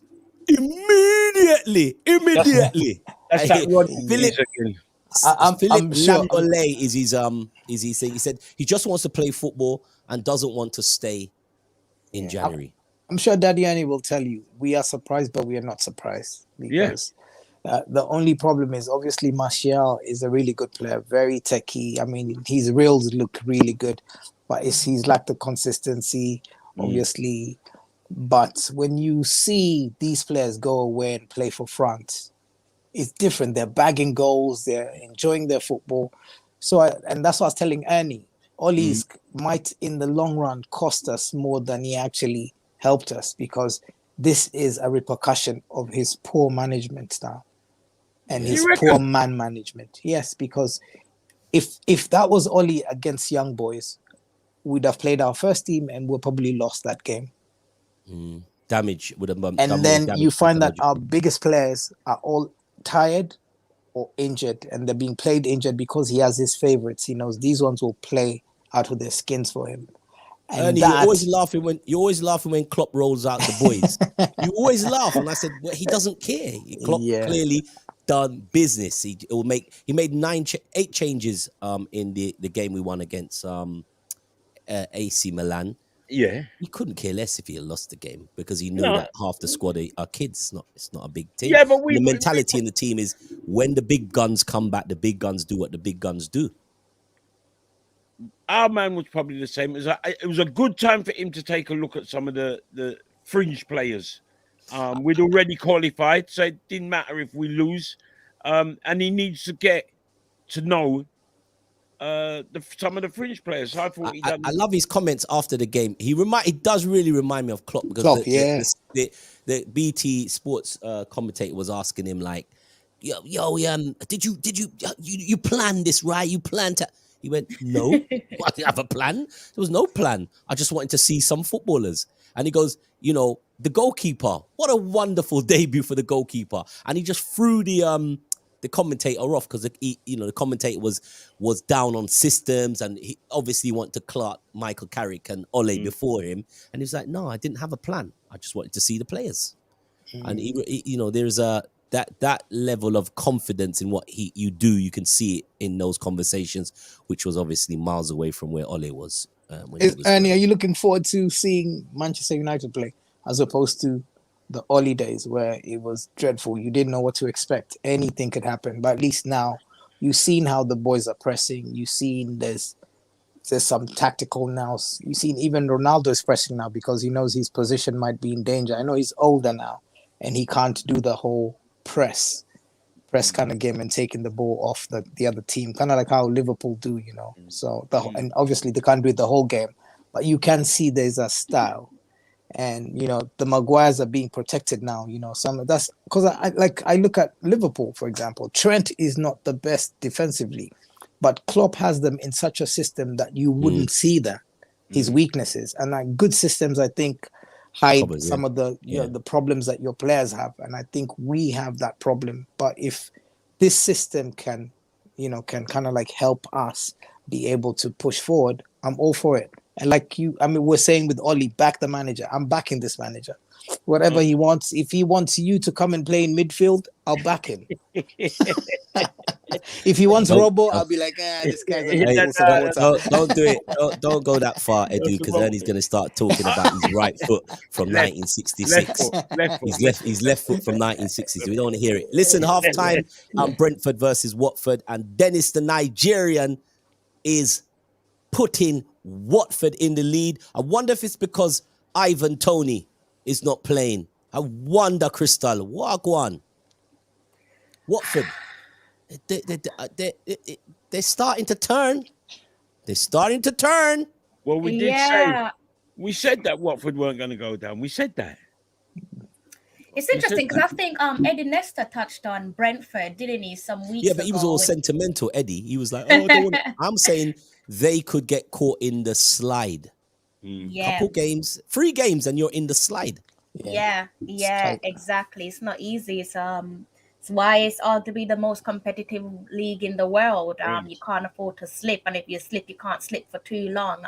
immediately. That's that Philip sure. Lambolet is he saying, he said he just wants to play football and doesn't want to stay in January. I'm sure Daddy Annie will tell you we are surprised, but we are not surprised, because the only problem is, obviously, Martial is a really good player, very techy. I mean, his reels look really good, but he's lacked the consistency, obviously. But when you see these players go away and play for France, it's different. They're bagging goals, they're enjoying their football. So, and that's what I was telling Ernie. Ollie's might, in the long run, cost us more than he actually helped us, because this is a repercussion of his poor management style and his poor man management. Yes, because if that was Ollie against young boys, we'd have played our first team and we'll probably lost that game. Damage would have done. And then you find that our biggest players are all tired or injured, and they're being played injured because he has his favorites. He knows these ones will play out of their skins for him. And you're always laughing when Klopp rolls out the boys. You always laugh, and I said, well, he doesn't care. Klopp clearly done business. He made 8 changes in the game we won against AC Milan. Yeah, he couldn't care less if he had lost the game, because he knew that half the squad are kids. It's not a big team. Yeah, but the mentality in the team is, when the big guns come back, the big guns do what the big guns do. Our man was probably the same. It was a good time for him to take a look at some of the fringe players. We'd already qualified, so it didn't matter if we lose. And he needs to get to know some of the fringe players. So I love his comments after the game. He does really remind me of Klopp, because the BT Sports commentator was asking him, like, did you plan this, right? You planned to. He went, no, I didn't have a plan. There was no plan. I just wanted to see some footballers. And he goes, the goalkeeper, what a wonderful debut for the goalkeeper. And he just threw the the commentator off because the commentator was down on systems, and he obviously wanted to clock Michael Carrick and Ole before him, and he was like, "No, I didn't have a plan. I just wanted to see the players." And there's that level of confidence in what you do. You can see it in those conversations, which was obviously miles away from where Ole was. Ernie, are you looking forward to seeing Manchester United play as opposed to the Ole days where it was dreadful? You didn't know what to expect. Anything could happen. But at least now you've seen how the boys are pressing. You've seen there's some tactical now. You've seen even Ronaldo is pressing now because he knows his position might be in danger. I know he's older now and he can't do the whole press kind of game and taking the ball off the other team, kind of like how Liverpool do, So and obviously they can't do it the whole game, but you can see there's a style, and the Maguires are being protected now. That's because I look at Liverpool, for example. Trent is not the best defensively, but Klopp has them in such a system that you wouldn't see his weaknesses, and good systems, I think, hide some of the problems that your players have, and I think we have that problem. But if this system can kind of like help us be able to push forward, I'm all for it. And we're saying with Oli, back the manager. I'm backing this manager. Whatever he wants, if he wants you to come and play in midfield, I'll back him. If he wants Robbo, I'll be like, this guy's don't do it. Don't go that far, Edu, because then he's going to start talking about his right foot from 1966. His left foot from 1960s. We don't want to hear it. Listen, half time, Brentford versus Watford, and Dennis the Nigerian is putting Watford in the lead. I wonder if it's because Ivan Toney is not playing. I wonder, Crystal. Wagwan. Watford. They're starting to turn. They're starting to turn. Well, we did say, we said that Watford weren't going to go down. We said that. It's interesting because I think Eddie Nesta touched on Brentford, didn't he, some weeks ago? Yeah, but he was all sentimental, Eddie. He was like, oh, don't want I'm saying they could get caught in the slide. Couple games, 3 games, and you're in the slide. Yeah, exactly. It's not easy. It's why it's arguably the most competitive league in the world. You can't afford to slip, and if you slip, you can't slip for too long.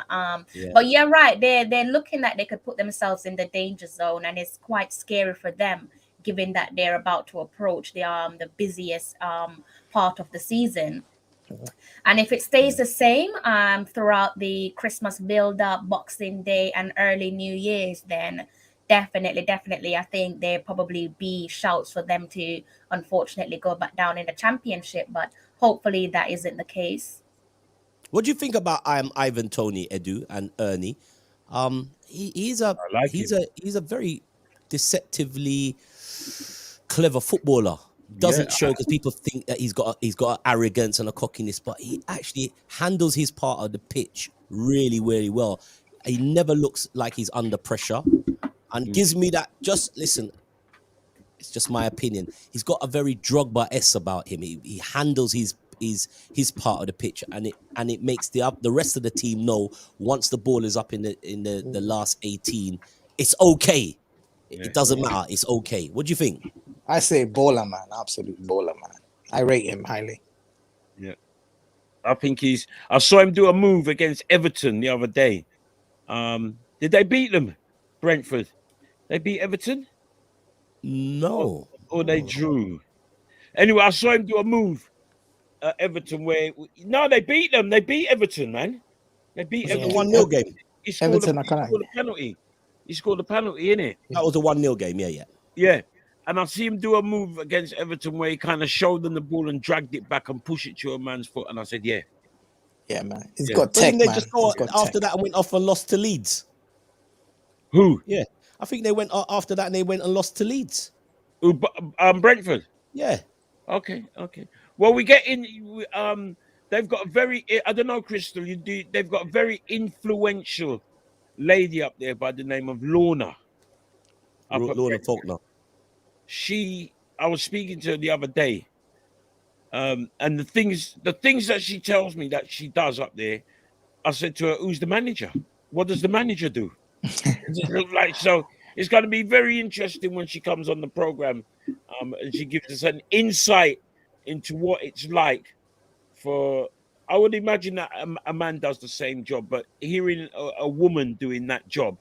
But you're right. They're looking like they could put themselves in the danger zone, and it's quite scary for them, given that they're about to approach the busiest part of the season. And if it stays the same throughout the Christmas build-up, Boxing Day, and early New Year's, then definitely, I think there probably be shouts for them to, unfortunately, go back down in the Championship. But hopefully that isn't the case. What do you think about Ivan Toney, Edu, and Ernie? He's a very deceptively clever footballer. Doesn't show because people think that he's got an arrogance and a cockiness, but he actually handles his part of the pitch really, really well. He never looks like he's under pressure, and gives me that. Just listen, it's just my opinion. He's got a very Drogba-esque about him. He handles his part of the pitch, and it makes the rest of the team know once the ball is up in the last 18, it's okay. It doesn't matter. It's okay. What do you think? I say baller, man. Absolute baller, man. I rate him highly. Yeah. I think I saw him do a move against Everton the other day. Did they beat them? Brentford. They beat Everton? No. Or they drew. Anyway, I saw him do a move at Everton where... No, they beat them. They beat Everton, man. They beat Everton. 1-0 game. He scored a penalty. He scored a penalty, innit? That was a 1-0 game, yeah. Yeah. And I see him do a move against Everton where he kind of showed them the ball and dragged it back and pushed it to a man's foot. And I said, yeah. Yeah, man. He's got tech, they man. Just go after that and went off and lost to Leeds. Who? Yeah. I think they went after that and they went and lost to Leeds. Who, Brentford? Yeah. Okay. Well, we get in... they've got a very... I don't know, Crystal. They've got a very influential lady up there by the name of Lorna. Lorna Faulkner. I was speaking to her the other day, and the things that she tells me that she does up there, I said to her, "Who's the manager? What does the manager do?" So it's going to be very interesting when she comes on the program, and she gives us an insight into what it's like for. I would imagine that a man does the same job, but hearing a woman doing that job,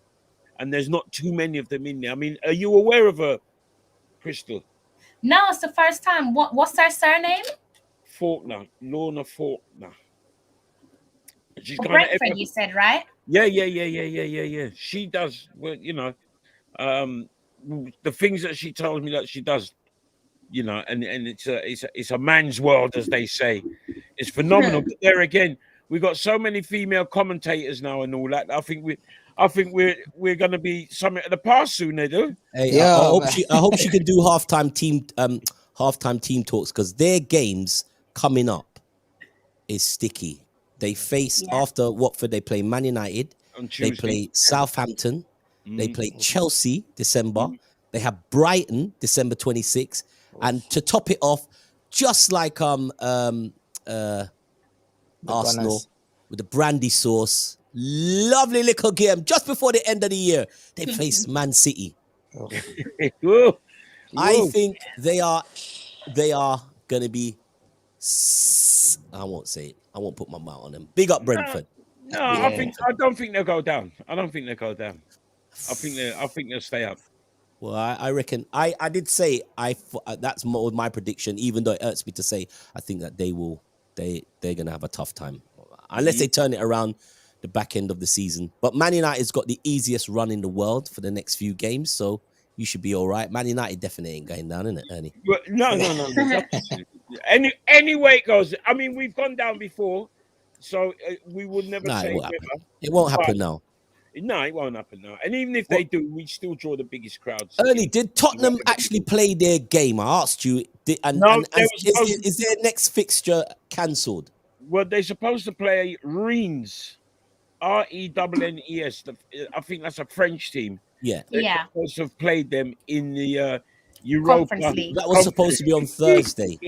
and there's not too many of them in there. I mean, are you aware of her, Crystal? No, it's the first time. What's her surname? Faulkner, Lorna Faulkner. She's For kind of Brentford, you said, right? Yeah. She does. Well, the things that she tells me that she does, and it's a man's world, as they say. It's phenomenal. But there again, we got so many female commentators now and all that. I think we're going to be something of the past soon. They do. Hey, Yeah, I hope she can do halftime team talks, because their games coming up is sticky. They face after Watford. They play Man United. On Tuesday. They play Southampton. They play Chelsea December. They have Brighton December 26th, and to top it off, just like Arsenal Gunners. with the brandy sauce, lovely little game just before the end of the year. They face Man City. Whoa. I think they are going to be. I won't say it. I won't put my mouth on them. Big up Brentford. No, I don't think they'll go down. I don't think they'll go down. I think they'll stay up. Well, I reckon I did say that's my prediction, even though it hurts me to say. I think that they're gonna have a tough time unless they turn it around the back end of the season. But Man United's got the easiest run in the world for the next few games, so you should be all right. Man United definitely ain't going down, isn't it, Ernie? Well, no. Any way it goes. I mean, we've gone down before, so we would never say it won't happen now. No, it won't happen now. And even if they do, we still draw the biggest crowds. Ernie, did Tottenham actually play their game? I asked you. Is their next fixture cancelled? Well, they're supposed to play Rennes, Rennes. I think that's a French team. Yeah. They're supposed to have played them in the Europa. That was supposed to be on Thursday.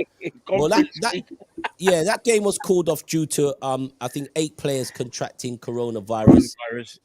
Well, that game was called off due to I think 8 players contracting coronavirus.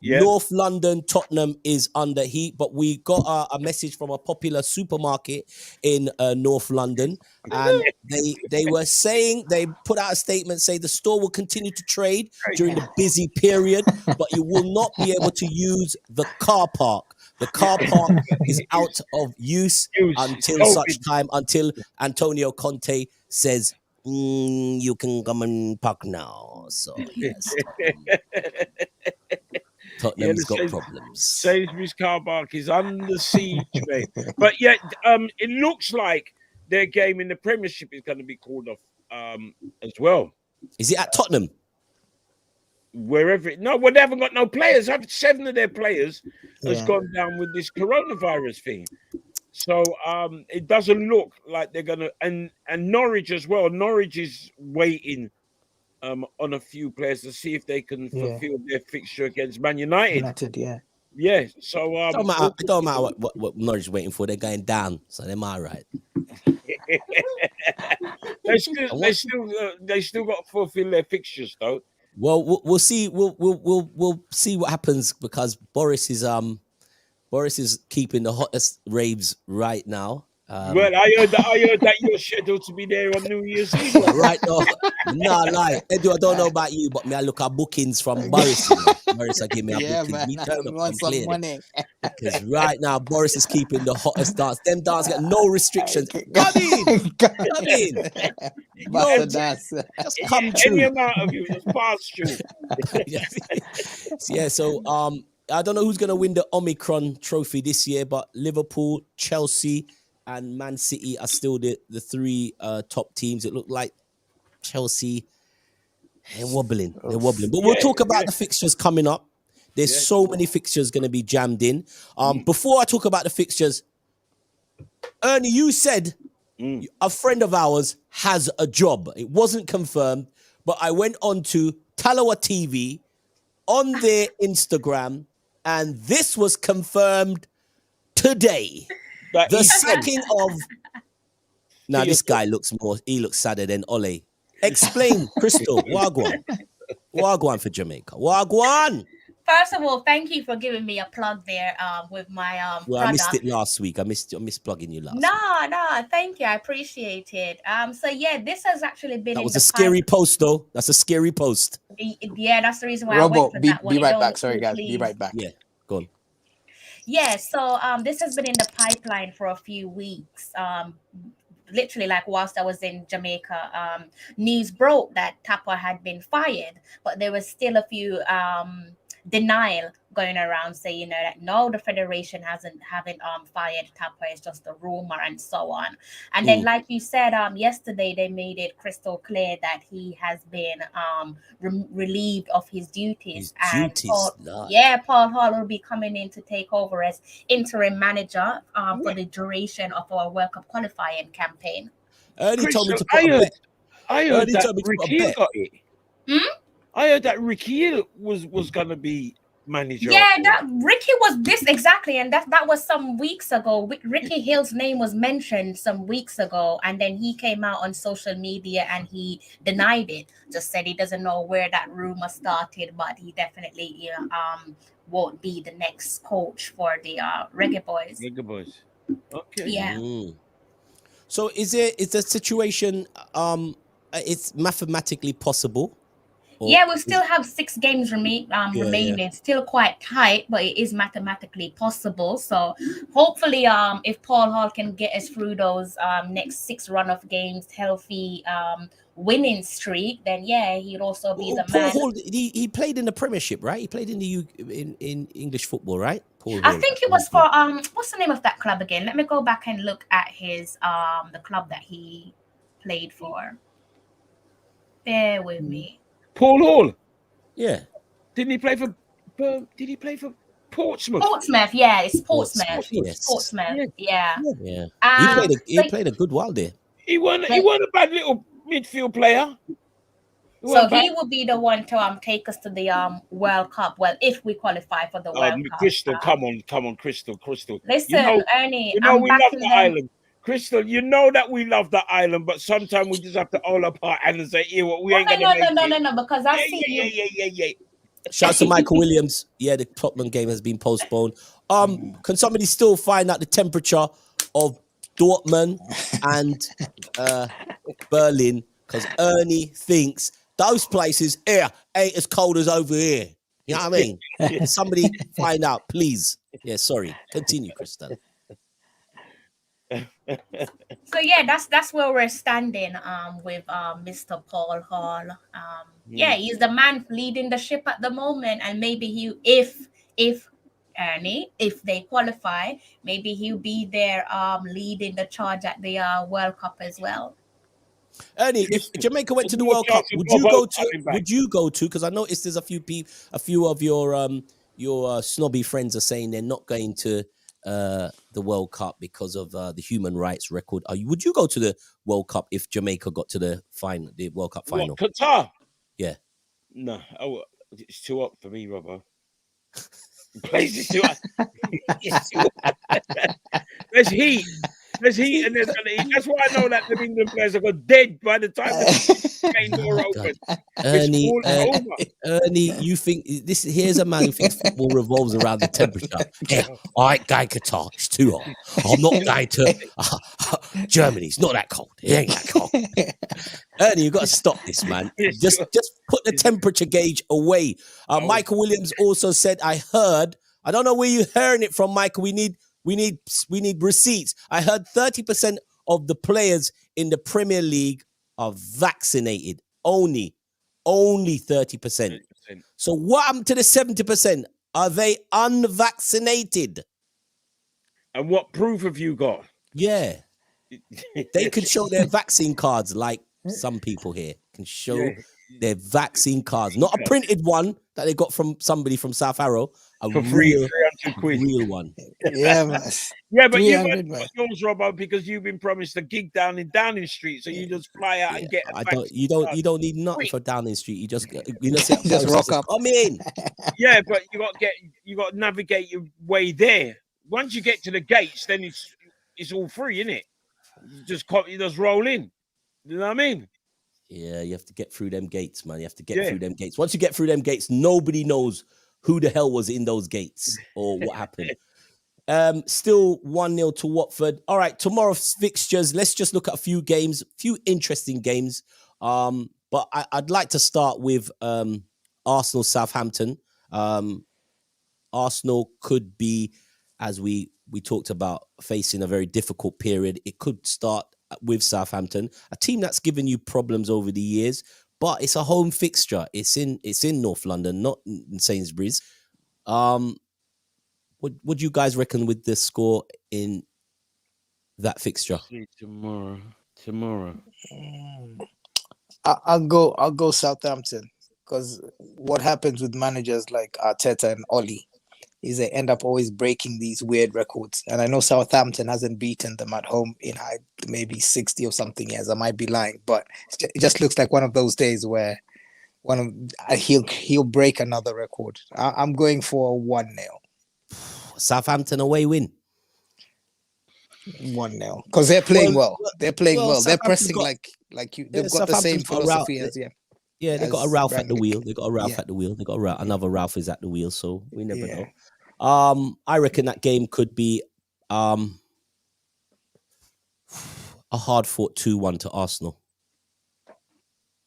Yeah. North London, Tottenham is under heat, but we got a message from a popular supermarket in North London, and they were saying, they put out a statement saying the store will continue to trade during the busy period, but you will not be able to use the car park. The car park is out of use until Antonio Conte says you can come and park now. So yes, Tottenham's got problems. Sainsbury's car park is under siege, mate. But yet, it looks like their game in the Premiership is going to be called off as well. Is it at Tottenham? They haven't got no players. 7 of their players has gone down with this coronavirus thing. So it doesn't look like they're gonna, and Norwich as well. Norwich is waiting on a few players to see if they can fulfill their fixture against Man United. Yeah. So it don't matter what Norwich is waiting for. They're going down, so they're all right. they still got to fulfill their fixtures though. Well, we'll see. We'll see what happens, because Boris is keeping the hottest raves right now. Well, I heard that you're scheduled to be there on New Year's Eve. Right now, no lie. Edu, I don't know about you, but me, I look at bookings from Boris. Boris, I give me a booking. Man, me turn up want and some play money. Because right now, Boris is keeping the hottest dance. Them dance got no restrictions. Come in. No, just come true. Any amount of you, just pass through. Yeah. So I don't know who's gonna win the Omicron trophy this year, but Liverpool, Chelsea, and Man City are still the 3 top teams. It looked like Chelsea, they're wobbling. But we'll talk about the fixtures coming up. There's so many fixtures going to be jammed in. Before I talk about the fixtures, Ernie, you said a friend of ours has a job. It wasn't confirmed, but I went on to Talawa TV on their Instagram, and this was confirmed today. The second of... Now, this guy looks sadder than Ole. Explain, Crystal. Wagwan for Jamaica. Wagwan. First of all, thank you for giving me a plug there with my Well, product. I missed it last week. I missed plugging you last week. No, thank you. I appreciate it. So yeah, this has actually been That in was the a scary post, though. That's a scary post. Yeah, that's the reason why I went Robo, for be that one. It right don't back. look Sorry, too guys. Be clean. right back. Yeah, go on. Yeah, so this has been in the pipeline for a few weeks. Literally, like whilst I was in Jamaica, news broke that Tapper had been fired, but there was still a few denial going around saying, you know, that no, the federation haven't fired Tapper. It's just a rumor and so on. And then, like you said, yesterday they made it crystal clear that he has been relieved of his duties. Paul Hall will be coming in to take over as interim manager for the duration of our World Cup qualifying campaign. Ernie told me to put a bet. I heard that Ricky Hill got it. I heard that Ricky Hill was gonna be manager. Yeah, that Ricky was this exactly, and that was some weeks ago. Ricky Hill's name was mentioned some weeks ago, and then he came out on social media and he denied it. Just said he doesn't know where that rumor started, but he definitely won't be the next coach for the Reggae Boys. Reggae Boys. Okay. Yeah. So is the situation it's mathematically possible? Yeah, we still have 6 games remaining. Still quite tight, but it is mathematically possible. So hopefully, if Paul Hall can get us through those next 6 run of games, healthy winning streak, then yeah, he'd also be the Paul man. Hall, he played in the Premiership, right? He played in the in English football, right? Paul I Hall. think it was for what's the name of that club again? Let me go back and look at his the club that he played for. Bear with me. Paul Hall. Yeah. Did he play for Portsmouth? Portsmouth, yeah, it's Portsmouth. Yes. Portsmouth, yeah. He played a good while there. He wasn't a bad little midfield player. He will be the one to take us to the World Cup. Well, if we qualify for the World Cup. Crystal, come on, Crystal. Listen, Ernie, we love the island. Crystal, you know that we love the island, but sometimes we just have to hold up our hands and say, "Yeah, we ain't gonna make it." No, because I see you. Yeah. Shouts to Michael Williams. Yeah, the Tottenham game has been postponed. Can somebody still find out the temperature of Dortmund and Berlin? Because Ernie thinks those places here ain't as cold as over here. You know what I mean? Somebody find out, please. Yeah, sorry. Continue, Crystal. So yeah, that's where we're standing with Mr. Paul Hall. Yeah, he's the man leading the ship at the moment, and maybe if Ernie, if they qualify, maybe he'll be there leading the charge at the World Cup as well. Ernie, if Jamaica went to the World Cup, would you go to? Because I noticed there's a few of your snobby friends are saying they're not going to the World Cup because of the human rights record. Would you go to the World Cup if Jamaica got to the World Cup final? What, Qatar? Yeah. No, it's too hot for me, Robbo. The place is too hot. There's heat, and there's gonna eat. That's why I know that the England players are got dead by the time the main door open. Ernie, you think this? Here's a man who thinks football revolves around the temperature. Yeah, all right, guy, Qatar, it's too hot. I'm not going to Germany. It's not that cold. It ain't that cold. Ernie, you got to stop this, man. Just put the temperature gauge away. Michael Williams also said, I heard. I don't know where you're hearing it from, Michael. We need receipts. I heard 30% of the players in the Premier League are vaccinated. Only 30%. So what happened to the 70%? Are they unvaccinated? And what proof have you got? Yeah. They can show their vaccine cards like some people here can show their vaccine cards. Not a printed one that they got from somebody from South Harrow. For free, 300 quid. Real one. Yeah, man. Yeah, but you've had yours, Robbo, because you've been promised a gig down in Downing Street, so you just fly out and get. You don't need nothing for Downing Street. You just just rock up. Come in. Yeah, but you got to navigate your way there. Once you get to the gates, then it's all free, isn't it? You just roll in. You know what I mean? Yeah, you have to get through them gates, man. You have to get through them gates. Once you get through them gates, nobody knows who the hell was in those gates or what happened. Still 1-0 to Watford. All right, tomorrow's fixtures. Let's just look at a few games, few interesting games. But I'd like to start with Arsenal Southampton. Arsenal could be, as we talked about, facing a very difficult period. It could start with Southampton, a team that's given you problems over the years, but it's a home fixture. It's in North London, not in Sainsbury's. What do you guys reckon with the score in that fixture? Tomorrow. I'll go Southampton, because what happens with managers like Arteta and Oli is they end up always breaking these weird records. And I know Southampton hasn't beaten them at home in maybe 60 or something years. I might be lying, but it just looks like one of those days where he'll break another record. I'm going for 1-0. Southampton away win. 1-0, because they're playing well. They're playing well. They're pressing like you. They've got the same philosophy as Yeah, they got a Ralph at the wheel. They got a Ralph Yeah. at the wheel. They got another Ralph is at the wheel. So we never know. I reckon that game could be a hard fought 2-1 to Arsenal.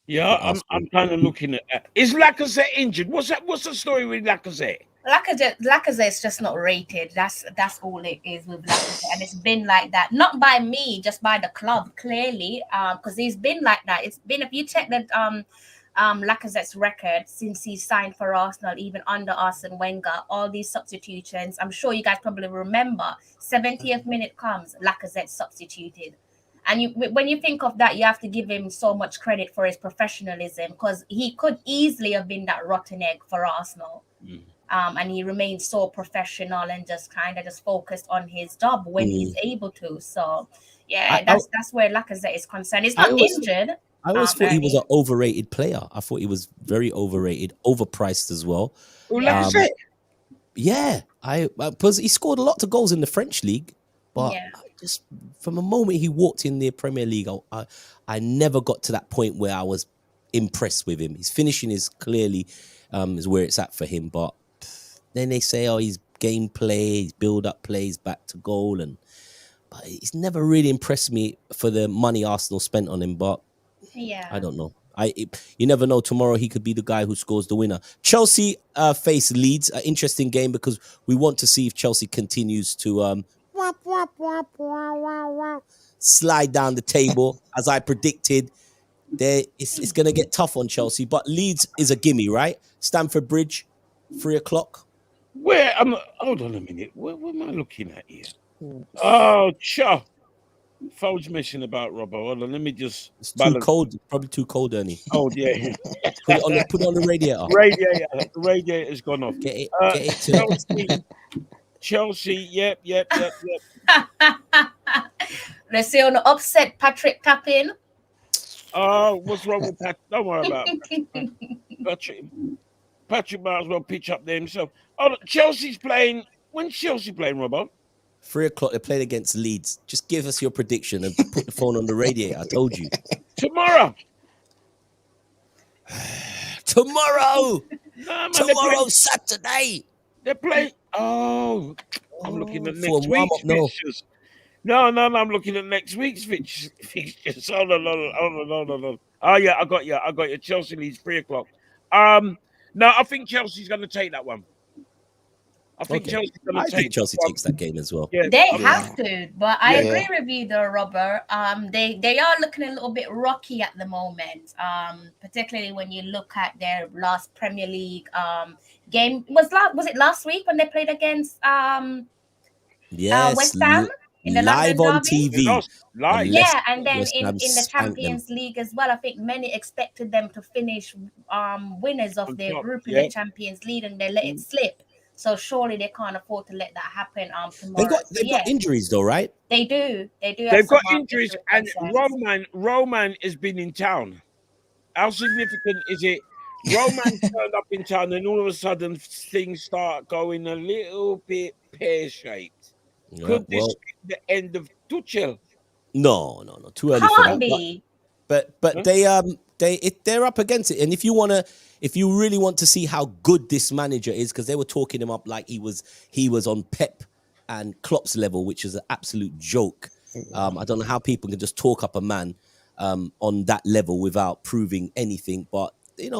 Yeah, I'm kind of looking at that. Is Lacazette injured? What's the story with Lacazette? Lacazette's just not rated. That's all it is with Lacazette, and it's been like that. Not by me, just by the club, clearly. Because he's been like that. It's been, if you check the Lacazette's record since he signed for Arsenal, even under Arsene Wenger, all these substitutions. I'm sure you guys probably remember. 70th minute comes, Lacazette substituted. And when you think of that, you have to give him so much credit for his professionalism, because he could easily have been that rotten egg for Arsenal. And he remained so professional and just focused on his job when he's able to. So, yeah, that's where Lacazette is concerned. He's not injured. I always thought he was an overrated player. I thought he was very overrated, overpriced as well. Lacazette? Yeah, because he scored a lot of goals in the French league, but just from the moment he walked in the Premier League, I never got to that point where I was impressed with him. His finishing is clearly is where it's at for him, but then they say, his gameplay, his build-up plays back to goal, but he's never really impressed me for the money Arsenal spent on him. But I don't know. You never know. Tomorrow he could be the guy who scores the winner. Chelsea face Leeds, an interesting game because we want to see if Chelsea continues to slide down the table. As I predicted, it's going to get tough on Chelsea, but Leeds is a gimme, right? Stamford Bridge, 3:00. Hold on a minute. What am I looking at here? Oh, sure. Phone's messing about, Robbo. Hold on, let me just. It's too cold. Probably too cold, Ernie. Oh yeah. Put it on the radiator. The radiator's gone off. Get it to Chelsea. Yep. Let's see on the upset Patrick tapping. Oh, what's wrong with Patrick? Don't worry about it. Patrick might as well pitch up there himself. Oh, Chelsea's playing. When's Chelsea playing, Robbo? 3:00. They played against Leeds. Just give us your prediction and put the phone on the radiator. I told you. Tomorrow. Tomorrow, Saturday. They're playing. Oh, I'm looking at next week's fixtures. No, I'm looking at next week's fixtures. Hold on. Oh yeah, I got you. Chelsea Leeds 3:00. No, I think Chelsea's going to take that one. I think Chelsea's going to take. Chelsea takes that game as well. Yeah, they have to, but I agree with you, though, Robert. They are looking a little bit rocky at the moment. Particularly when you look at their last Premier League game. Was it last week when they played against West Ham? In the live London on derby? TV. Live. Yeah, and then in the Champions League as well. I think many expected them to finish winners of their group in the Champions League, and they let it slip. So surely they can't afford to let that happen tomorrow. They've got injuries though, right? They do. They've got injuries, and Roman has been in town. How significant is it? Roman turned up in town, and all of a sudden things start going a little bit pear-shaped. Could this be the end of Tuchel? No. Too early for that. But they they're up against it. And if you really want to see how good this manager is, because they were talking him up like he was on Pep and Klopp's level, which is an absolute joke. I don't know how people can just talk up a man on that level without proving anything. But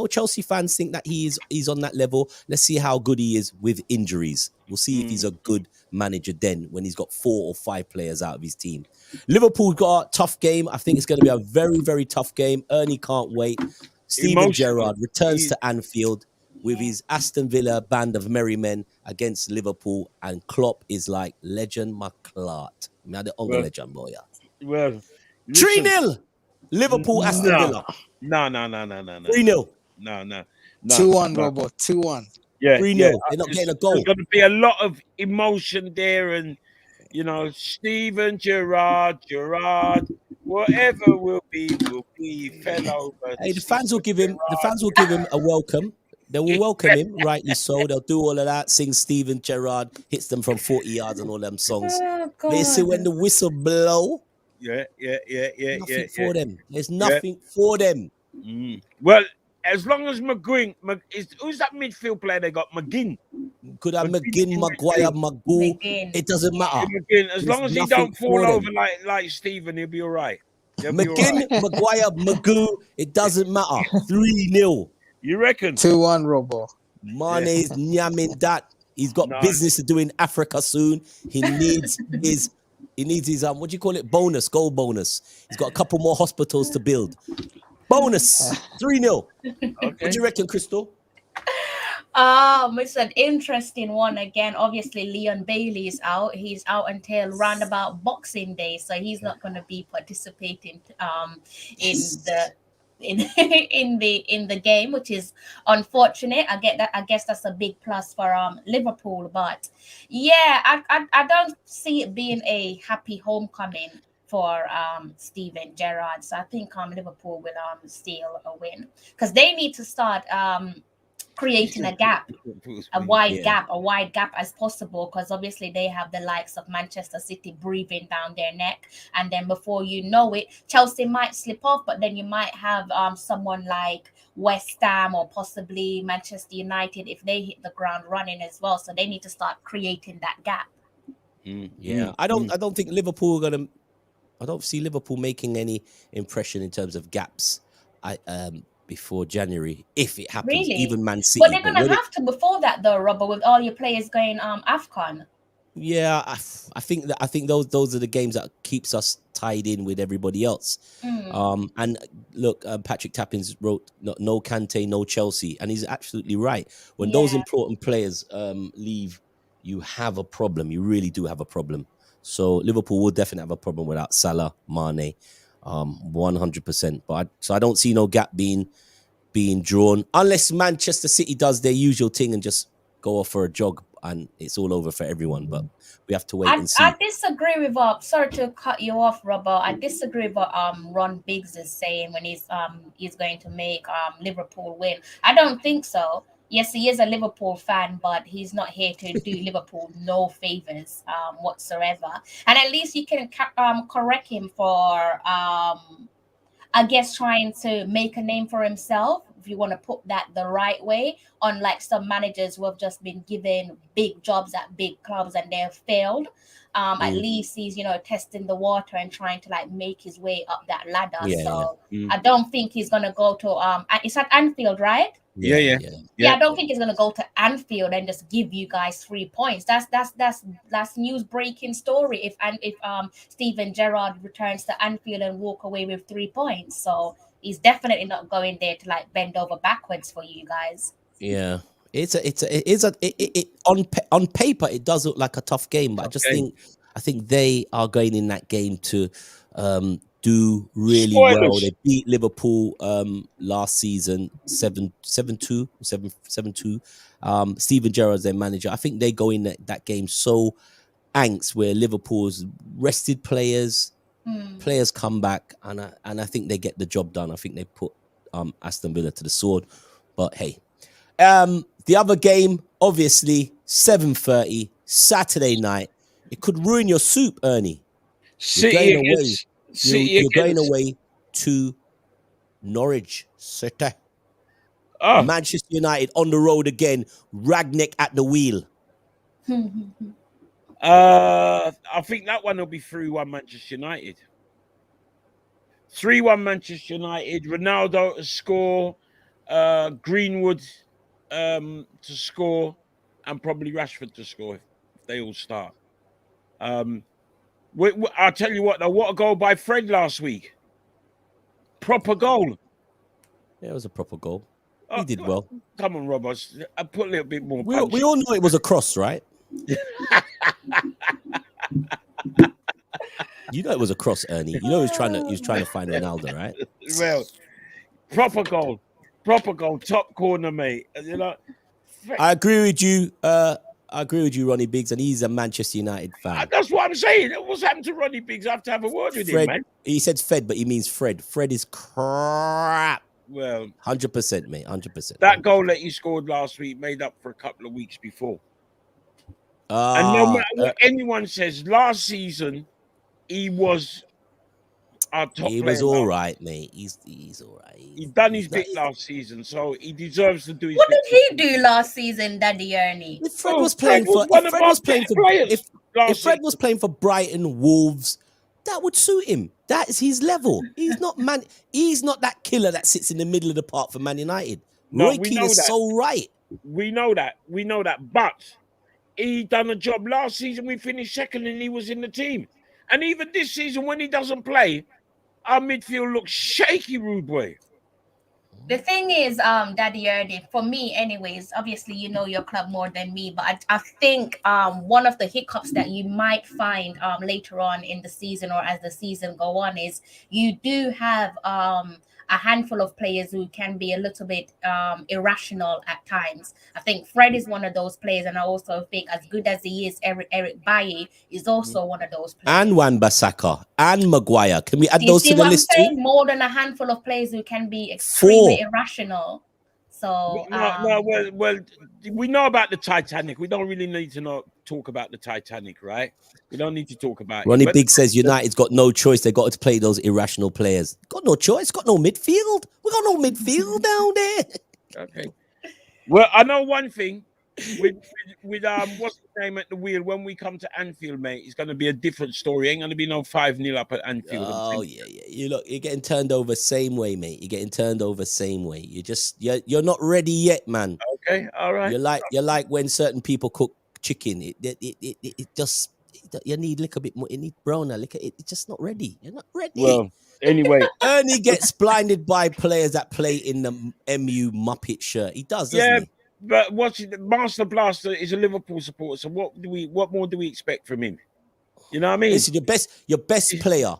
Chelsea fans think that he's on that level. Let's see how good he is with injuries. We'll see if he's a good manager then when he's got 4 or 5 players out of his team. Liverpool got a tough game. I think it's going to be a very, very tough game. Ernie can't wait. Steven Gerrard returns to Anfield with his Aston Villa band of merry men against Liverpool, and Klopp is like legend McClart. Legend boy. Well, 3-0 Liverpool Aston Villa. No. 3-0. No. 2-1, Robo. 2-1. Yeah, 3-0. yeah. They're not getting a goal. There's going to be a lot of emotion there, and Steven Gerrard, whatever will be fell over. Hey, the fans will give him a welcome. They will welcome him, rightly so. They'll do all of that, sing Steven Gerrard, hits them from 40 yards and all them songs. Listen, when the whistle blow, nothing for them. There's nothing for them. Well, as long as who's that midfield player they got? McGinn. Could have McGinn, Maguire, Magoo. It doesn't matter. McGinn, as long as he don't fall over like Steven, he'll be all right. McGinn, Maguire, Magoo, it doesn't matter. 3-0. You reckon? 2-1, Robo. Mane's nyamming that. He's got business to do in Africa soon. He needs his what do you call it? Goal bonus. He's got a couple more hospitals to build. Bonus. 3-0. Okay. What do you reckon, Crystal? It's an interesting one again. Obviously, Leon Bailey is out. He's out until round about Boxing Day, so he's not going to be participating in the game, which is unfortunate. I guess that's a big plus for Liverpool, but yeah, I don't see it being a happy homecoming for Steven Gerrard. So I think Liverpool will steal a win, because they need to start creating a wide gap as possible, because obviously they have the likes of Manchester City breathing down their neck, and then before you know it, Chelsea might slip off, but then you might have someone like West Ham or possibly Manchester United if they hit the ground running as well. So they need to start creating that gap. I don't think Liverpool are gonna. I don't see Liverpool making any impression in terms of gaps. Before January, if it happens, really? Even Man City. But they're going to have to before that, though, Robert, with all your players going AFCON. Yeah, I think those are the games that keeps us tied in with everybody else. And look, Patrick Tappins wrote no Kante, no Chelsea, and he's absolutely right. When those important players leave, you have a problem. You really do have a problem. So Liverpool will definitely have a problem without Salah, Mane. 100%. But I don't see no gap being drawn unless Manchester City does their usual thing and just go off for a jog and it's all over for everyone. But we have to wait and see. I disagree with sorry to cut you off, Robert. I disagree with what Ron Biggs is saying when he's going to make Liverpool win. I don't think so. Yes, he is a Liverpool fan, but he's not here to do Liverpool no favors whatsoever. And at least you can correct him for, I guess, trying to make a name for himself, if you want to put that the right way, unlike some managers who have just been given big jobs at big clubs and they've failed. At least he's, testing the water and trying to make his way up that ladder. I don't think he's going to go to, it's at Anfield, right? Yeah. I don't think he's gonna go to Anfield and just give you guys 3 points. That's news breaking story. If Steven Gerrard returns to Anfield and walk away with 3 points, so he's definitely not going there to bend over backwards for you guys. Yeah, on paper it does look like a tough game, but I think they are going in that game to do really well. They beat Liverpool last season 7-2. Steven Gerrard's their manager. I think they go in that game so angst where Liverpool's rested players come back, and I think they get the job done. I think they put Aston Villa to the sword. But hey, the other game, obviously 7:30 Saturday night. It could ruin your soup, Ernie. You're going away to Norwich City. Oh, Manchester United on the road again. Ragnick at the wheel. I think that one will be 3-1 Manchester United. 3-1 Manchester United. Ronaldo to score. Greenwood to score, and probably Rashford to score if they all start. I'll tell you what, though, what a goal by Fred last week. Proper goal. Yeah, it was a proper goal. He did well. Come on, Robbers. I put a little bit more We punch. all know it was a cross, right? You know it was a cross, Ernie. You know he was trying to find Ronaldo, right? Well, proper goal. Top corner, mate. You know, I agree with you. Ronnie Biggs, and he's a Manchester United fan. That's what I'm saying. What's happened to Ronnie Biggs? I have to have a word with him, man. He said Fed, but he means Fred. Fred is crap. Well, 100%, mate. 100%. That goal that he scored last week made up for a couple of weeks before. And no matter what anyone says, last season he was our top player. He was all right, mate. He's all right. He's done his bit last season, so he deserves to do his What bit. did he do last season, Daddy Ernie? If Fred was playing for Brighton, Wolves, that would suit him. That is his level. He's not that killer that sits in the middle of the park for Man United. No, Roy Keane is so right. We know that. But he done a job last season. We finished second and he was in the team. And even this season, when he doesn't play, our midfield looks shaky, rude boy. The thing is, Daddy Ernie, for me anyways, obviously you know your club more than me, but I think one of the hiccups that you might find later on in the season or as the season go on is you do have a handful of players who can be a little bit irrational at times. I think Fred is one of those players, and I also think as good as he is, Eric Bailly is also one of those players. And Wan-Bissaka and Maguire. Can we add those to the list too? More than a handful of players who can be extremely irrational. So well, we know about the Titanic. We don't really need to talk about the Titanic, right? We don't need to talk about Ronnie Big says United's got no choice. They got to play those irrational players. Got no choice. Got no midfield. We got no midfield down there. Okay. Well, I know one thing. With what's the name at the wheel? When we come to Anfield, mate, it's going to be a different story. Ain't going to be no 5-0 up at Anfield. Oh yeah. You're getting turned over same way, mate. You're getting turned over same way. You're not ready yet, man. Okay, all right. You're like when certain people cook chicken. It just you need a little bit more. You need browner. It's just not ready. You're not ready. Well, anyway, Ernie gets blinded by players that play in the MU Muppet shirt. He does, doesn't he? But Master Blaster is a Liverpool supporter. So what more do we expect from him? You know what I mean? Listen, your best player,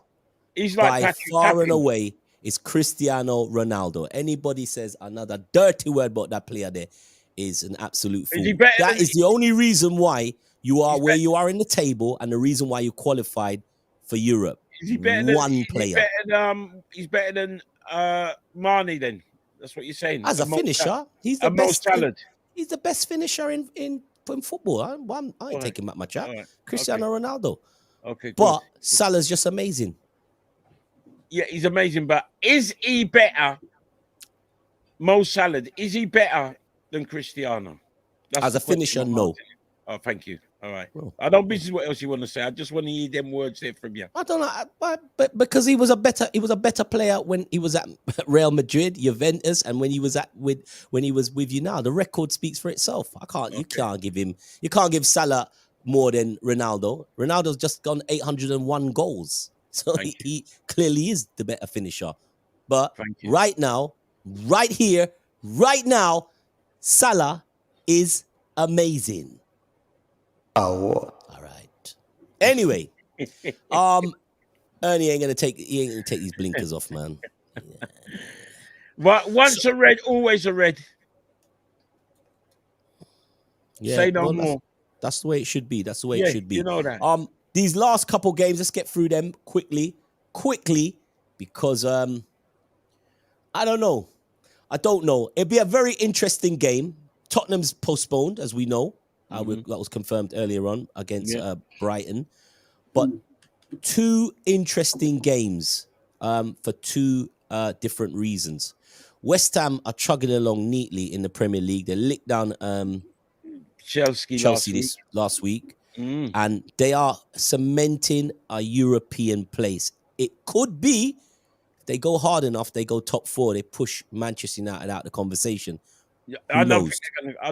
he's like by far and away, is Cristiano Ronaldo. Anybody says another dirty word about that player there is an absolute fool. That is the only reason why you are where you are in the table and the reason why you qualified for Europe. Is he better than player? He's better than Marnie then. That's what you're saying. As a finisher, he's the best talent. He's the best finisher in football. I ain't taking back my chat. Right. Cristiano Ronaldo. Okay. But Salah's just amazing. Yeah, he's amazing. But is he better? Mo Salah, is he better than Cristiano? As a finisher, no. Oh, thank you. All right. Well, I don't business what else you want to say. I just want to hear them words there from you. I don't know, but because he was a better player when he was at Real Madrid, Juventus, and when he was with you now. The record speaks for itself. You can't give Salah more than Ronaldo. Ronaldo's just gone 801 goals. So he clearly is the better finisher. But right now, right here, right now, Salah is amazing. Oh, all right. Anyway, Ernie ain't gonna take these blinkers off, man. Yeah. But once a red, always a red. Yeah, say no more. That's the way it should be. That's the way it should be. You know that. These last couple games, let's get through them quickly, because I don't know. It'd be a very interesting game. Tottenham's postponed, as we know. That was confirmed earlier on against Brighton. But two interesting games for two different reasons. West Ham are chugging along neatly in the Premier League. They licked down Chelsea last week. Mm. And they are cementing a European place. It could be, if they go hard enough, they go top 4, they push Manchester United out of the conversation. Yeah, Who I knows?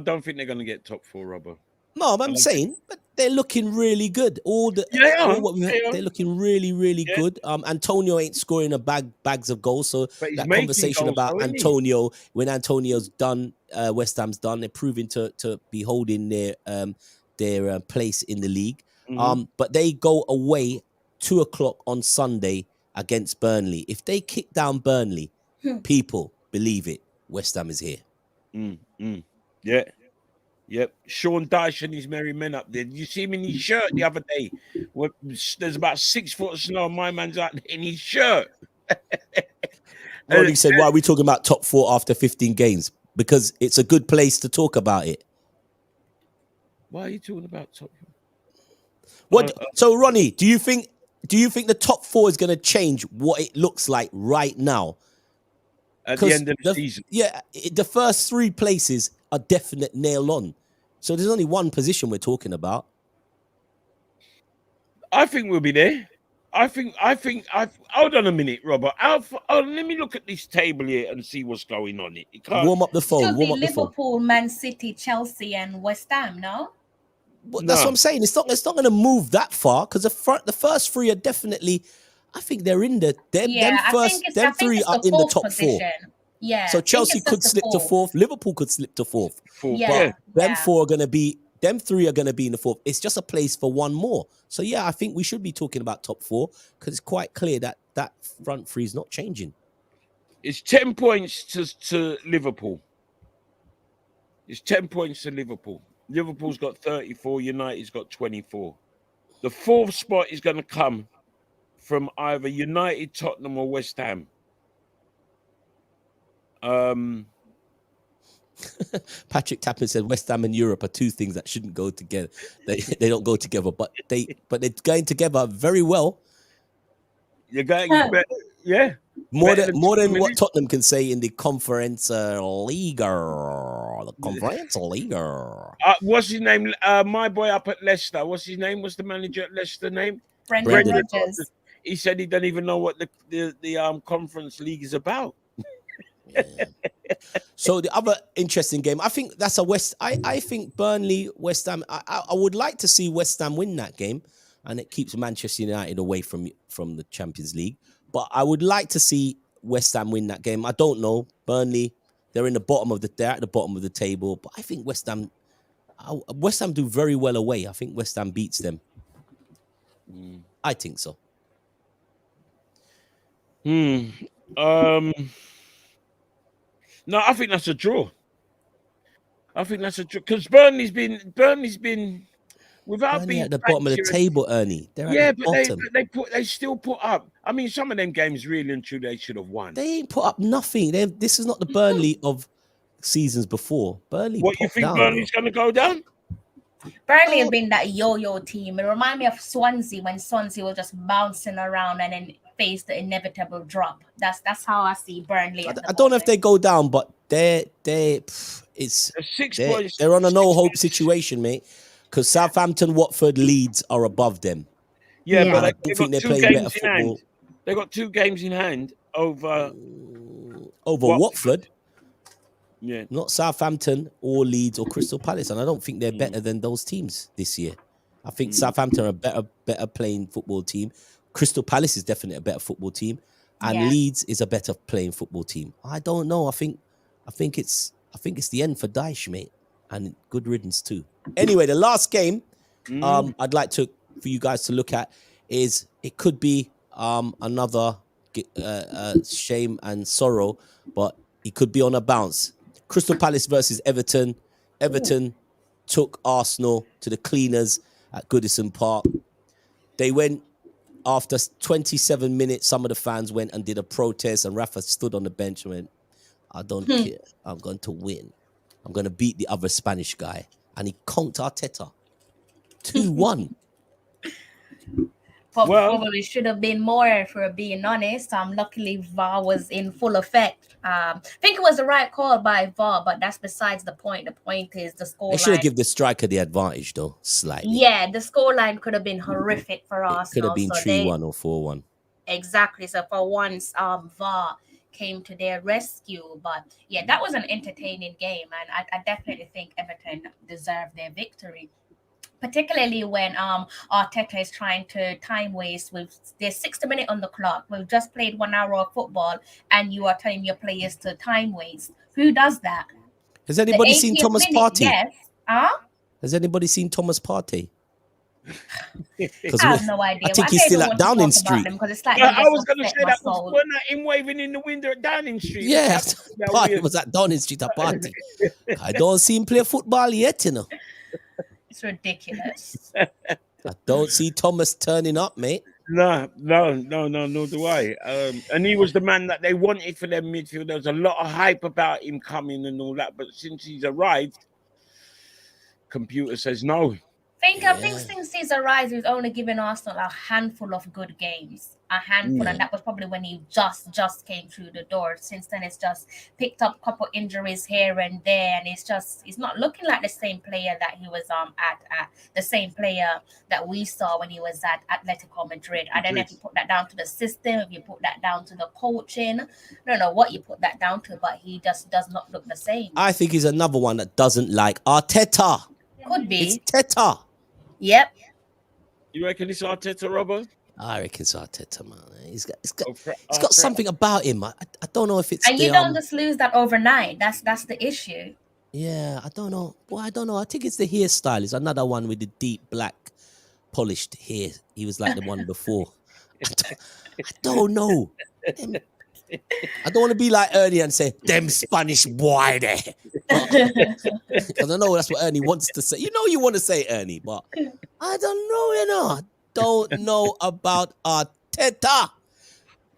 don't think they're gonna get top 4, Robert. No, I'm saying, but they're looking really good. They're looking really, really good. Antonio ain't scoring bags of goals, so But he's that making conversation goals, about though, isn't he? Antonio, when Antonio's done, West Ham's done, they're proving to be holding their place in the league. Mhm. But they go away 2:00 on Sunday against Burnley. If they kick down Burnley, people believe it. West Ham is here. Yeah. Yep. Sean Dyche and his merry men up there. Did you see him in his shirt the other day? Well, there's about 6 foot of snow. My man's out there in his shirt. Ronnie said, why are we talking about top 4 after 15 games? Because it's a good place to talk about it. Why are you talking about top 4? What? So, Ronnie, do you think the top 4 is going to change what it looks like right now? At the end of the season? Yeah, the first 3 places are definite nail on. So there's only one position we're talking about. I think we'll be there. I think. Hold on a minute, Robert. Let me look at this table here and see what's going on. It can't. Warm up the phone. Should be Liverpool, Man City, Chelsea, and West Ham. No. Well, that's what I'm saying. It's not going to move that far because the first 3 are definitely. I think they're in the. Them 3 are in the top position. 4. Yeah. So Chelsea could slip to 4th. Liverpool could slip to 4th. Yeah. But them 4 are going to be. Them 3 are going to be in the 4th. It's just a place for one more. So yeah, I think we should be talking about top 4 because it's quite clear that front 3 is not changing. It's 10 points to Liverpool. It's 10 points to Liverpool. Liverpool's got 34. United's got 24. The 4th spot is going to come from either United, Tottenham, or West Ham. Patrick Tappan said West Ham and Europe are 2 things that shouldn't go together. They don't go together, but they're going together very well. You're going, yeah. More than what Tottenham can say in the Conference League. The Conference League. What's his name? My boy up at Leicester. What's his name? What's the manager at Leicester name? Brendan Rodgers. He said he doesn't even know what the Conference League is about. Yeah. So the other interesting game, I think that's a I think Burnley, West Ham. I would like to see West Ham win that game, and it keeps Manchester United away from the Champions League. But I would like to see West Ham win that game. I don't know. Burnley, they're at the bottom of the table, but I think West Ham do very well away. I think West Ham beats them. I think so. No, I think that's a draw. Because Burnley's been without being at the bottom of the table, Ernie. They're at the bottom. They still put up. I mean, some of them games really and truly they should have won. They ain't put up nothing. This is not the Burnley of seasons before. Burnley. What you think Burnley's going to go down? Burnley has been that yo-yo team. It reminds me of Swansea when Swansea was just bouncing around and then faced the inevitable drop. That's how I see Burnley. I don't know if they go down, but they're 6 points. They're on a no hope situation, mate. Because Southampton, Watford, Leeds are above them. Yeah. But I don't think they're playing better football. They got 2 games in hand over Watford. Yeah, not Southampton or Leeds or Crystal Palace, and I don't think they're better than those teams this year. I think Southampton are a better playing football team. Crystal Palace is definitely a better football team, and Leeds is a better playing football team. I don't know. I think it's the end for Dyche, mate, and good riddance too. Anyway, the last game I'd like for you guys to look at is it could be another shame and sorrow, but it could be on a bounce. Crystal Palace versus Everton. Everton took Arsenal to the cleaners at Goodison Park. They went after 27 minutes. Some of the fans went and did a protest, and Rafa stood on the bench and went, I don't care. I'm going to win. I'm going to beat the other Spanish guy. And he conked Arteta. 2-1. Well, Probably should have been more, for being honest. Luckily VAR was in full effect. I think it was the right call by VAR, but that's besides the point. The point is the They should have scoreline. given the striker the advantage though, slightly. Yeah, the scoreline could have been horrific for It could have Arsenal. been So 3-1 or 4-1. exactly. So for once, VAR came to their rescue. But yeah, that was an entertaining game, and I definitely think Everton deserved their victory. Particularly when Arteta is trying to time waste with there's 60 minutes on the clock. We've just played 1 hour of football, and you are telling your players to time waste. Who does that? Has anybody seen 80th Thomas minute, Partey? yes. Has anybody seen Thomas Partey? I have no idea. I think Why he's they still don't at want to Downing talk about Street. them, because it's like Yeah, they I just was going to upset say my that soul. wasn't that him waving in the window at Downing Street. Yeah, Yeah, Partey weird. was at Downing Street at Partey. I don't see him play football yet, you know. It's ridiculous. I don't see Thomas turning up, mate. No, nor do I. And he was the man that they wanted for their midfield. There was a lot of hype about him coming and all that, but since he's arrived, computer says no. I think since he's arrived, he's only given Arsenal a handful of good games. A handful, and that was probably when he just came through the door. Since then, it's just picked up a couple injuries here and there, and he's not looking like the same player that he was at the same player that we saw when he was at Atletico Madrid. I don't know if you put that down to the system, if you put that down to the coaching. I don't know what you put that down to, but he just does not look the same. I think he's another one that doesn't like Arteta. Could be. It's Teta. Yep. You reckon it's Arteta, Robert? I reckon it's Arteta, man. He's got something about him. I don't know if it's. And you don't just lose that overnight. That's the issue. Yeah, I don't know. Well, I don't know. I think it's the hairstyle. It's another one with the deep black polished hair. He was like the one before. I don't know. I don't want to be like Ernie and say, them Spanish boy there. Because I know that's what Ernie wants to say. You know you want to say Ernie, but I don't know, I don't know about Arteta.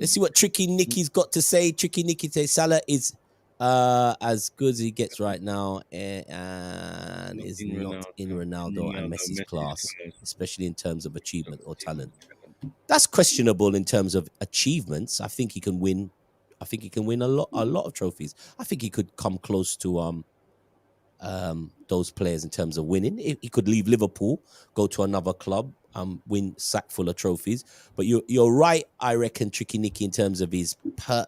Let's see what Tricky Nicky's got to say. Tricky Nicky says Salah is as good as he gets right now and is not in Ronaldo and Messi's class, especially in terms of achievement or talent. That's questionable in terms of achievements. I think he can win. I think he can win a lot of trophies. I think he could come close to those players in terms of winning. He could leave Liverpool, go to another club, win sack full of trophies. But you're right, I reckon, Tricky Nicky, in terms of his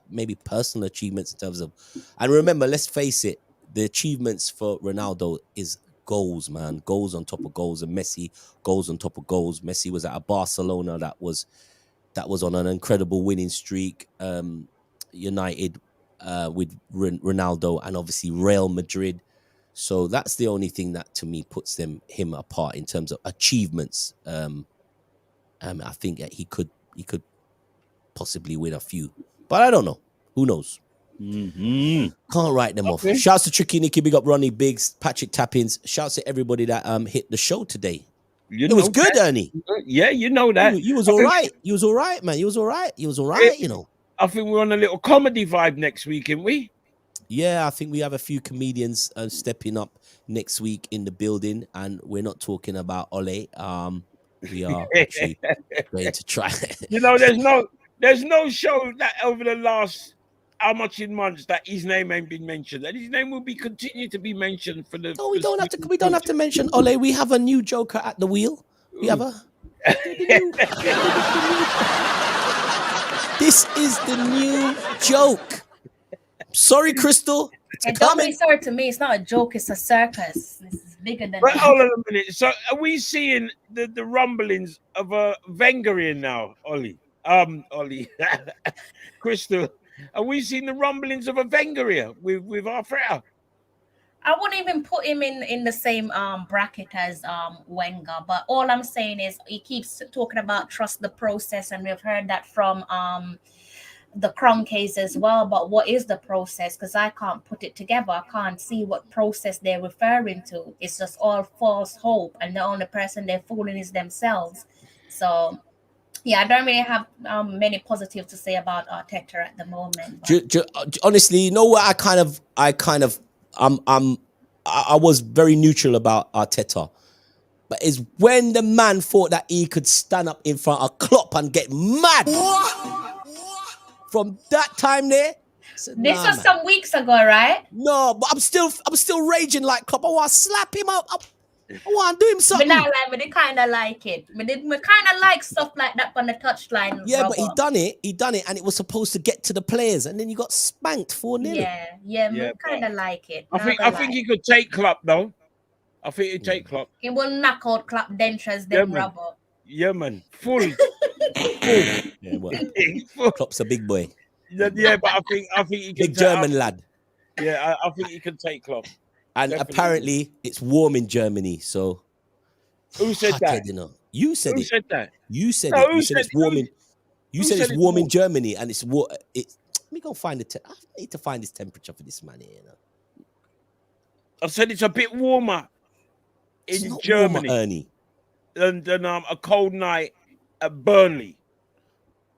maybe personal achievements in terms of. And remember, let's face it, the achievements for Ronaldo is goals, man. Goals on top of goals, and Messi goals on top of goals. Messi was at a Barcelona that was on an incredible winning streak. United with Ronaldo, and obviously Real Madrid. So that's the only thing that to me puts him apart in terms of achievements. I think that he could possibly win a few, but I don't know. Who knows? Mm-hmm. Can't write them off. Shouts to Tricky Nicky, big up Ronnie Biggs, Patrick Tappins. Shouts to everybody that hit the show today. It was good, Ernie. Yeah, you know that. You was all right. You was all right, man. You was all right. You know. I think we're on a little comedy vibe next week, aren't we? Yeah, I think we have a few comedians stepping up next week in the building, and we're not talking about Ole. We are actually going to try. You know, there's no show that over the last how much in months that his name ain't been mentioned, and his name will be continue to be mentioned for the. No, we don't have to mention Ole. We have a new joker at the wheel. We have a. This is the new joke. Sorry, Crystal. And don't be sorry to me. It's not a joke. It's a circus. This is bigger than. But hold on a minute. So, are we seeing the rumblings of a Wengerian now, Ollie? Ollie, Crystal. Are we seeing the rumblings of a Wenger with Arteta? I wouldn't even put him in the same bracket as Wenger, but all I'm saying is he keeps talking about trust the process, and we've heard that from the Crown case as well. But what is the process? Because I can't put it together. I can't see what process they're referring to. It's just all false hope, and the only person they're fooling is themselves. So. Yeah, I don't really have many positives to say about Arteta at the moment. Honestly, you know what? I was very neutral about Arteta, But it's when the man thought that he could stand up in front of Klopp and get mad. From that time there, said, This nah, was man. some weeks ago, right? No, but I'm still raging like Klopp. I want to slap him up. I want to do him But something. not like, but they kind of like it. But they kind of like stuff like that on the touchline. Yeah, but he done it, and it was supposed to get to the players, and then you got spanked 4-0. Yeah, kind of like it. I think he could take Klopp though. I think he'd take Klopp. He will knock out Klopp dentures, them rubber. Yeah, man. Full. Yeah, well, Klopp's a big boy. Yeah, but I think he can big German lad. Yeah, I think he can take Klopp. And Definitely. apparently it's warm in Germany. So who said that? You said Who it. said that? You said No, it. You said it's warm in. You said it's warm in Germany, and it's warm. Let me go find the. I need to find this temperature for this man here. I said it's a bit warmer in not Germany, warmer, Ernie. than a cold night at Burnley.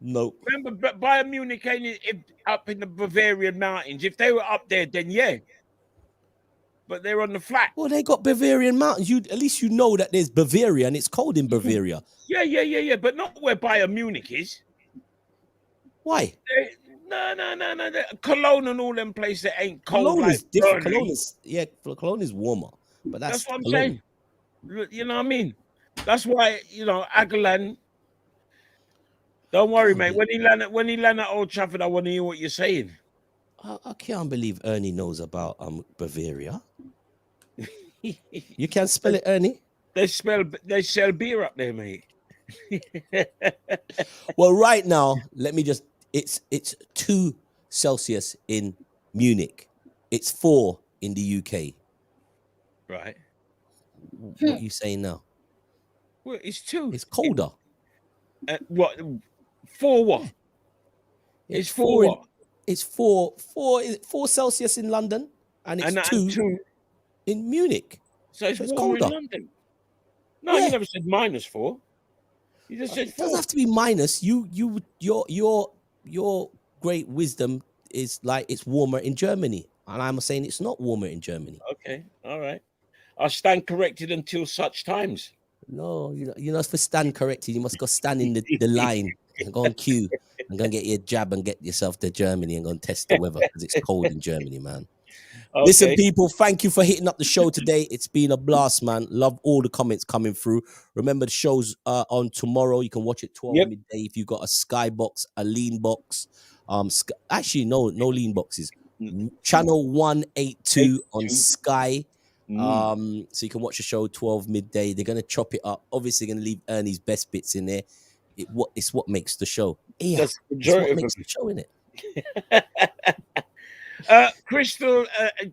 No. Remember, Bayern Munich ain't up in the Bavarian mountains. If they were up there, then yeah. But they're on the flat. Well, they got Bavarian mountains. At least you know that there's Bavaria and it's cold in Bavaria. Yeah. But not where Bayern Munich is. Why? No. Cologne and all them places ain't cold. Cologne is like different. Burnley. Cologne is warmer. But That's what I'm Cologne. saying. You know what I mean? That's why, Agalan. Don't worry, mate. When he land at Old Trafford, I want to hear what you're saying. I can't believe Ernie knows about Bavaria. You can spell it, Ernie? They sell beer up there, mate. Well, right now, let me just. It's 2 Celsius in Munich. It's 4 in the UK. Right. What are you saying now? Well, it's 2. It's colder. What? 4 what? It's 4 what? It's 4 Celsius in London, and it's 2 in Munich. So it's warmer colder in London. No, you never said -4. You just said 4. It doesn't have to be minus. Your great wisdom is like it's warmer in Germany, and I'm saying it's not warmer in Germany. Okay, all right. I stand corrected until such times. No, you're not for stand corrected. You must go stand in the line and go on queue and go and get your jab and get yourself to Germany and go and test the weather because it's cold in Germany, man. Okay. Listen, people, thank you for hitting up the show today. It's been a blast, man. Love all the comments coming through. Remember, the show's on tomorrow. You can watch it 12 midday if you've got a Sky box, a lean box. Actually, no lean boxes. Channel 182 on Sky. So you can watch the show 12 midday. They're gonna chop it up. Obviously, gonna leave Ernie's best bits in there. It's what makes the show. Yeah, it's what makes the show, in it. Crystal,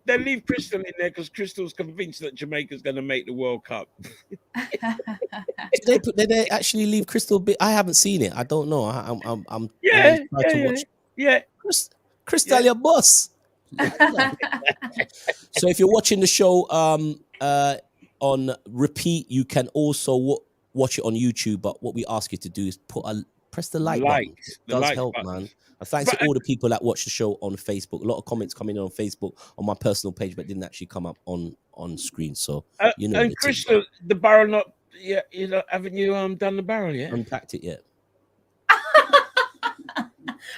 they leave Crystal in there because Crystal's convinced that Jamaica's going to make the World Cup. Did they actually leave Crystal? I haven't seen it. I don't know. I'm Crystal, your boss. So if you're watching the show on repeat, you can also watch it on YouTube. But what we ask you to do is press the like button. It does help, man. And thanks to all the people that watch the show on Facebook. A lot of comments coming in on Facebook on my personal page, but didn't actually come up on screen. So and Crystal, the barrel not haven't you done the barrel yet? Unpacked it yet?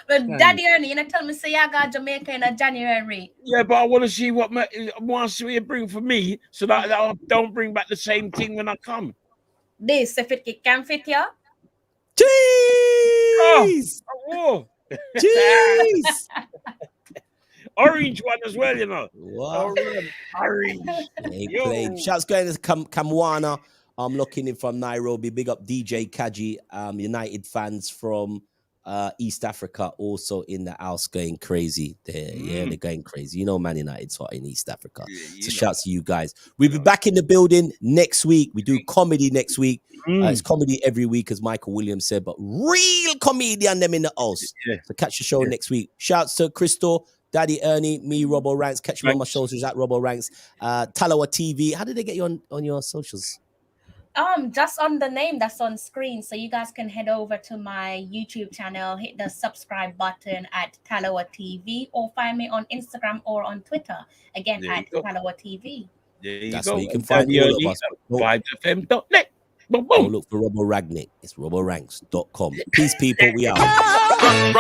But Daddy Ernie, you tell me say I got Jamaica in January. Yeah, but I want to see what you bring for me, so that I don't bring back the same thing when I come. This if it can fit you. Jeez! Oh. Jeez! Orange one as well, you know. Wow. Orange. Shouts going to Kamwana. I'm looking in from Nairobi. Big up DJ Kaji. United fans from East Africa also in the house going crazy. They're going crazy. You know, Man United's hot in East Africa. So shouts to you guys. We'll be back in the building next week. We do comedy next week. It's comedy every week, as Michael Williams said, but real comedian them in the house. So catch the show next week. Shouts to Crystal, Daddy Ernie, me, Robbo Ranks. Catch me on my socials at Robbo Ranks. Talawa TV. How did they get you on your socials? Just on the name that's on screen. So you guys can head over to my YouTube channel, hit the subscribe button at Talawa TV, or find me on Instagram or on Twitter. Again, at Talawa TV. There you That's go. where you can And find Danny all of Early us. at vibesfm.net. Boom, Don't boom. look for Robbo Ragnick. It's robboranks.com. Peace, people. We out. Man.